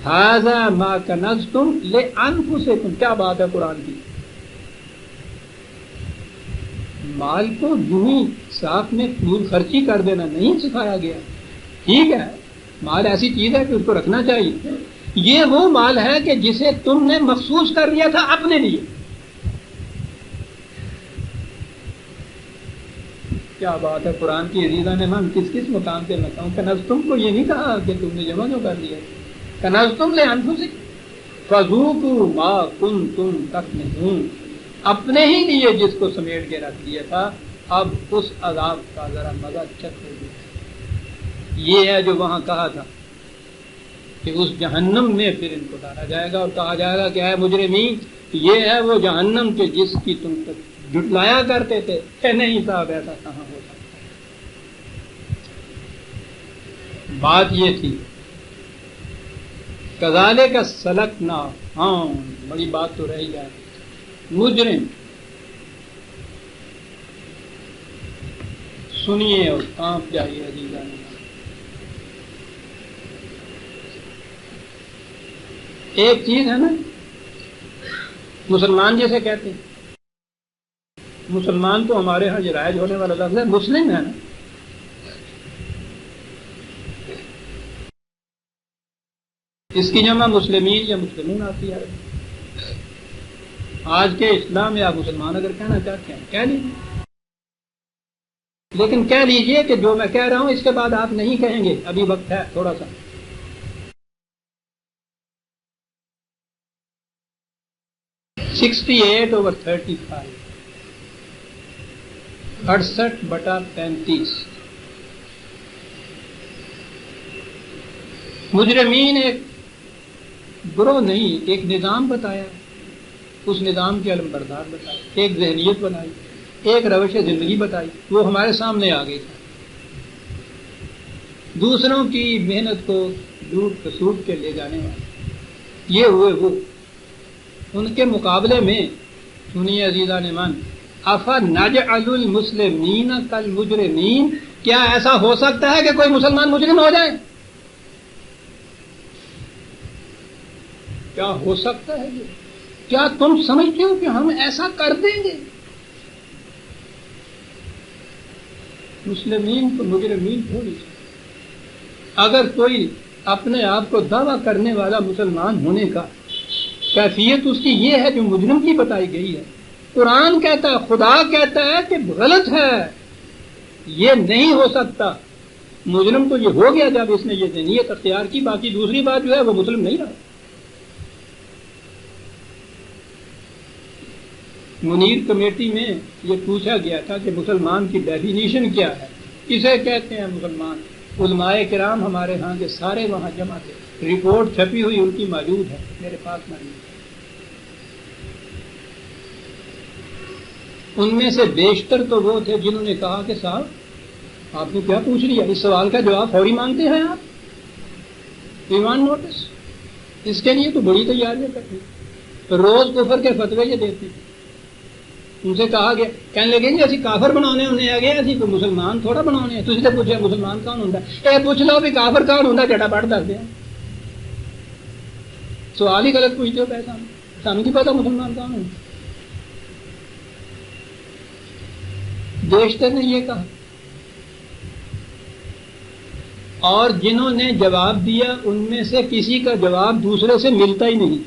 ھذا ما کنزتم لانفسکم. کیا بات ہے قرآن کی. مال کو یوں ہی صاف میں فضول خرچی کر دینا نہیں سکھایا گیا. ٹھیک ہے مال ایسی چیز ہے کہ اس کو رکھنا چاہیے. یہ وہ مال ہے کہ جسے تم نے مخصوص کر لیا تھا اپنے لیے. کیا بات ہے قرآن کی عزیزہ نے. ہم کس مقام پہ لگتا ہوں. کنزتم کو یہ نہیں کہا کہ تم نے جمع کیوں کر لیا. کنزتم لانفسکم فذوقوا ما کنتم تکنزون. اپنے ہی لیے جس کو سمیٹ کے رکھ دیا تھا، اب اس عذاب کا ذرا مزہ چکھ ہو گیا. یہ ہے جو وہاں کہا تھا کہ اس جہنم میں پھر ان کو ڈالا جائے گا اور کہا جائے گا کہ اے مجرمین، یہ ہے وہ جہنم کے جس کی تم جھٹلایا کرتے تھے کہ نہیں صاحب ایسا کہاں ہو سکتا. بات یہ تھی کذالک سلکنا. ہاں بڑی بات تو رہ جائے. مجرم سنیے اور کانپ جائیے عزیزان. ایک چیز ہے نا، مسلمان جیسے کہتے ہیں، مسلمان تو ہمارے ہاں جو رائج ہونے والا لفظ ہے مسلم ہے نا. اس کی جمع مسلمین یا مسلمون آتی ہے. آج کے اسلام یا مسلمان اگر کہنا چاہتے ہیں کہہ لیجیے، لیکن کہہ لیجیے کہ جو میں کہہ رہا ہوں اس کے بعد آپ نہیں کہیں گے. ابھی وقت ہے تھوڑا سا. 68/35 68/35. مجرمین ایک گروہ نہیں، ایک نظام بتایا، اس نظام کے علم بردار بتائے، ایک ذہنیت بنائی، ایک روش زندگی بتائی. وہ ہمارے سامنے آ گئی تھا. دوسروں کی محنت کو لوٹ کسوٹ کے لے جانے والے یہ ہوئے. وہ ان کے مقابلے میں سنیے عزیزان ایمان، افنجعل المسلمین کالمجرمین. کیا ایسا ہو سکتا ہے کہ کوئی مسلمان مجرم ہو جائے؟ کیا ہو سکتا ہے یہ؟ کیا تم سمجھتے ہو کہ ہم ایسا کر دیں گے؟ مسلمین کو مجرمین تھوڑی. اگر کوئی اپنے آپ کو دعویٰ کرنے والا مسلمان ہونے کا کیفیت اس کی یہ ہے جو مجرم کی بتائی گئی ہے. قرآن کہتا ہے، خدا کہتا ہے کہ غلط ہے، یہ نہیں ہو سکتا. مجرم تو یہ ہو گیا جب اس نے یہ ذہنیت اختیار کی. باقی دوسری بات جو ہے وہ مسلم نہیں رہا. منیر کمیٹی میں یہ پوچھا گیا تھا کہ مسلمان کی ڈیفینیشن کیا ہے، کسے کہتے ہیں مسلمان. علماء کرام ہمارے ہاں کے سارے وہاں جمع تھے، رپورٹ چھپی ہوئی ان کی موجود ہے، میرے پاس موجود ہے. ان میں سے بیشتر تو وہ تھے جنہوں نے کہا کہ صاحب آپ نے کیا پوچھ لیا، اس سوال کا جواب فوری مانگتے ہیں آپ، ایوان نوٹس. اس کے لیے تو بڑی تیاریاں کرتی، روز کفر کے فتوے یہ دیتی. ان سے کہا گیا، کہنے لگے جی اسی کافر بنانے انہیں آ گیا، اسی کو مسلمان تھوڑا بنانے ہیں. تجھے پوچھا مسلمان کون ہوتا ہے؟ پوچھ لو بھی کافر کون ہوتا ہے، جٹا پڑھ دس دیا. سوال ہی غلط پوچھتے ہو. پیسہ سانو کی پتا مسلمان کون ہوتا. بیشتر نے یہ کہا، اور جنہوں نے جواب دیا ان میں سے کسی کا جواب دوسرے سے ملتا ہی نہیں.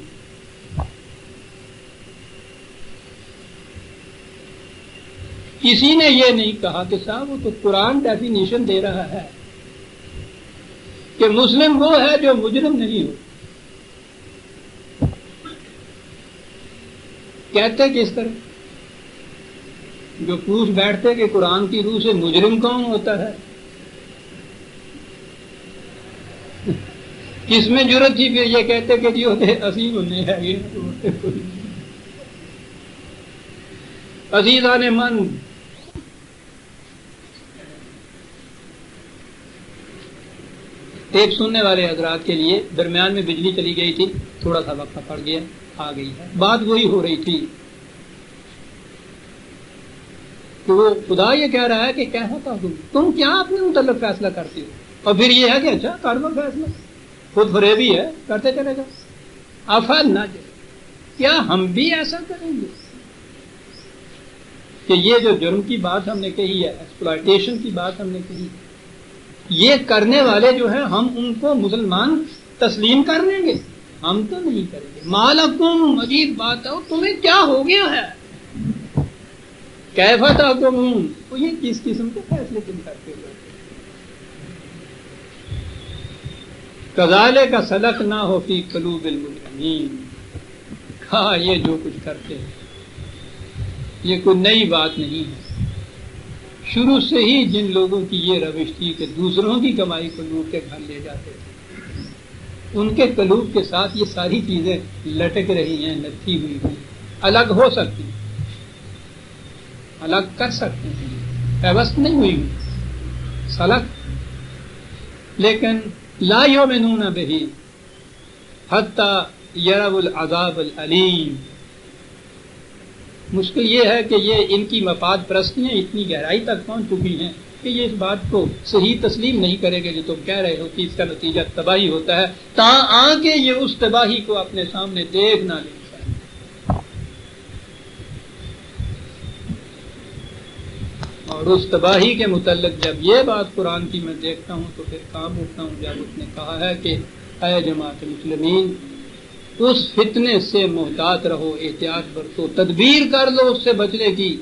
کسی نے یہ نہیں کہا کہ صاحب وہ تو قرآن ڈیفینیشن دے رہا ہے کہ مسلم وہ ہے جو مجرم نہیں ہو. کہتے کس طرح؟ جو پوچھ بیٹھتے کہ قرآن کی روح سے مجرم کون ہوتا ہے. کس میں جرت تھی پھر یہ کہتے کہ جی ہوتے عزیز ہونے ہے عزیزان من. ایک سننے والے حضرات کے لیے درمیان میں بجلی چلی گئی تھی، تھوڑا سا وقفہ پڑ گیا، آ گئی ہے. بات وہی ہو رہی تھی کہ وہ خدا یہ کہہ رہا ہے کہ کیا ہوتا تم کیا اپنے متعلق فیصلہ کرتے ہو، اور پھر یہ ہے کہ اچھا کر لو فیصلہ، خود فریبی ہے، کرتے چلے گا. افعل نہ کیا ہم بھی ایسا کریں گے کہ یہ جو جرم کی بات ہم نے کہی ہے، ایکسپلائٹیشن کی بات ہم نے کہی، یہ کرنے والے جو ہیں ہم ان کو مسلمان تسلیم کر لیں گے؟ ہم تو نہیں کریں گے. مالکم، عجیب بات ہے، تمہیں کیا ہو گیا ہے؟ کیف تحکمون، تو یہ کس قسم کے فیصلے تم کرتے ہو؟ کذالک سلکنا فی قلوب المجرمین. ہاں یہ جو کچھ کرتے ہیں یہ کوئی نئی بات نہیں ہے. شروع سے ہی جن لوگوں کی یہ روش تھی کہ دوسروں کی کمائی کو لوٹ کے گھر لے جاتے تھے، ان کے قلوب کے ساتھ یہ ساری چیزیں لٹک رہی ہیں، لٹھی ہوئی ہیں. الگ ہو سکتی، الگ کر سکتے ہیں، پیوست نہیں ہوئی سلک، لیکن لا یؤمنون بہ حتی یروا العذاب العلیم. مشکل یہ ہے کہ یہ ان کی مفاد پرستیاں اتنی گہرائی تک پہنچ چکی ہیں کہ یہ اس بات کو صحیح تسلیم نہیں کرے گے جو تم کہہ رہے ہو کہ اس کا نتیجہ تباہی ہوتا ہے، تاں کہ یہ اس تباہی کو اپنے سامنے دیکھ نہ لیں. اور اس تباہی کے متعلق جب یہ بات قرآن کی میں دیکھتا ہوں تو پھر کام اٹھتا ہوں جب اس نے کہا ہے کہ اے جماعت مسلمین، اس فتنے سے محتاط رہو، احتیاط برتو، تدبیر کر لو اس سے بچنے کی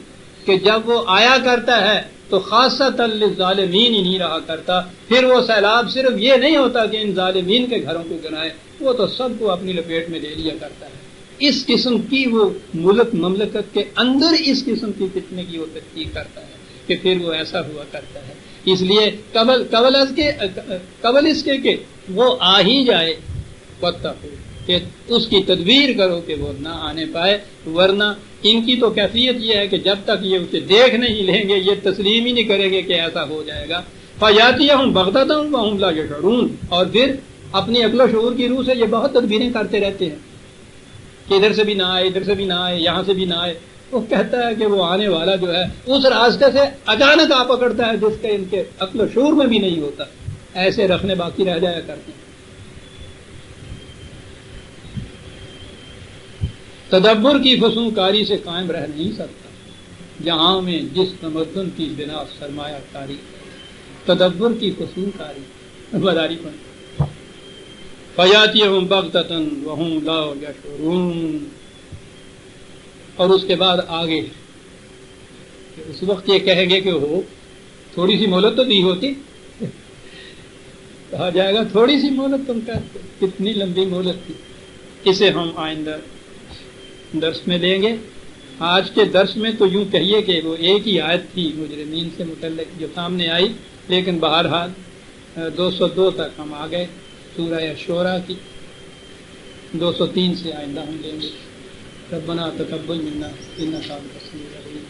کہ جب وہ آیا کرتا ہے تو خاصۃ للظالمین ہی نہیں رہا کرتا. پھر وہ سیلاب صرف یہ نہیں ہوتا کہ ان ظالمین کے گھروں کو گرائے، وہ تو سب کو اپنی لپیٹ میں لے لیا کرتا ہے. اس قسم کی وہ ملک مملکت کے اندر اس قسم کی فتنے کی وہ تحقیق کرتا ہے کہ پھر وہ ایسا ہوا کرتا ہے. اس لیے قبل اس کے کہ وہ آ ہی جائے واتقوا، کہ اس کی تدبیر کرو کہ وہ نہ آنے پائے، ورنہ ان کی تو کیفیت یہ ہے کہ جب تک یہ اسے دیکھ نہیں لیں گے یہ تسلیم ہی نہیں کریں گے کہ ایسا ہو جائے گا. فَيَأْتِيَهُمْ بَغْتَةً وَهُمْ لَا يَشْعُرُونَ. اور پھر اپنی عقل و شعور کی روح سے یہ بہت تدبیریں کرتے رہتے ہیں کہ ادھر سے بھی نہ آئے، ادھر سے بھی نہ آئے، یہاں سے بھی نہ آئے. وہ کہتا ہے کہ وہ آنے والا جو ہے اس راستے سے اچانک آ پکڑتا ہے جس کے ان کے عقل و شعور میں بھی نہیں ہوتا. ایسے رکھنے باقی رہ جایا کرتے ہیں. تدبر کی فسونکاری سے قائم رہ نہیں سکتا جہاں میں جس تمدن کی بنا سرمایہ کاری تدبر کی فسونکاری بداری پر فیاتیہم بغتۃ وہم لا یشعرون. اور اس کے بعد آگے کہ اس وقت یہ کہیں گے کہ ہو تھوڑی سی مہلت تو دی ہوتی. کہا جائے گا تھوڑی سی مہلت تم کہتے کتنی لمبی مہلت تھی. اسے ہم آئندہ درس میں لیں گے. آج کے درس میں تو یوں کہیے کہ وہ ایک ہی آیت تھی مجرمین سے متعلق جو سامنے آئی، لیکن بہرحال 202 تک ہم آ گئے سورہ شعراء کی. 203 سے آئندہ ہم لیں گے. ربنا تقبل منا انک انت السمیع العلیم.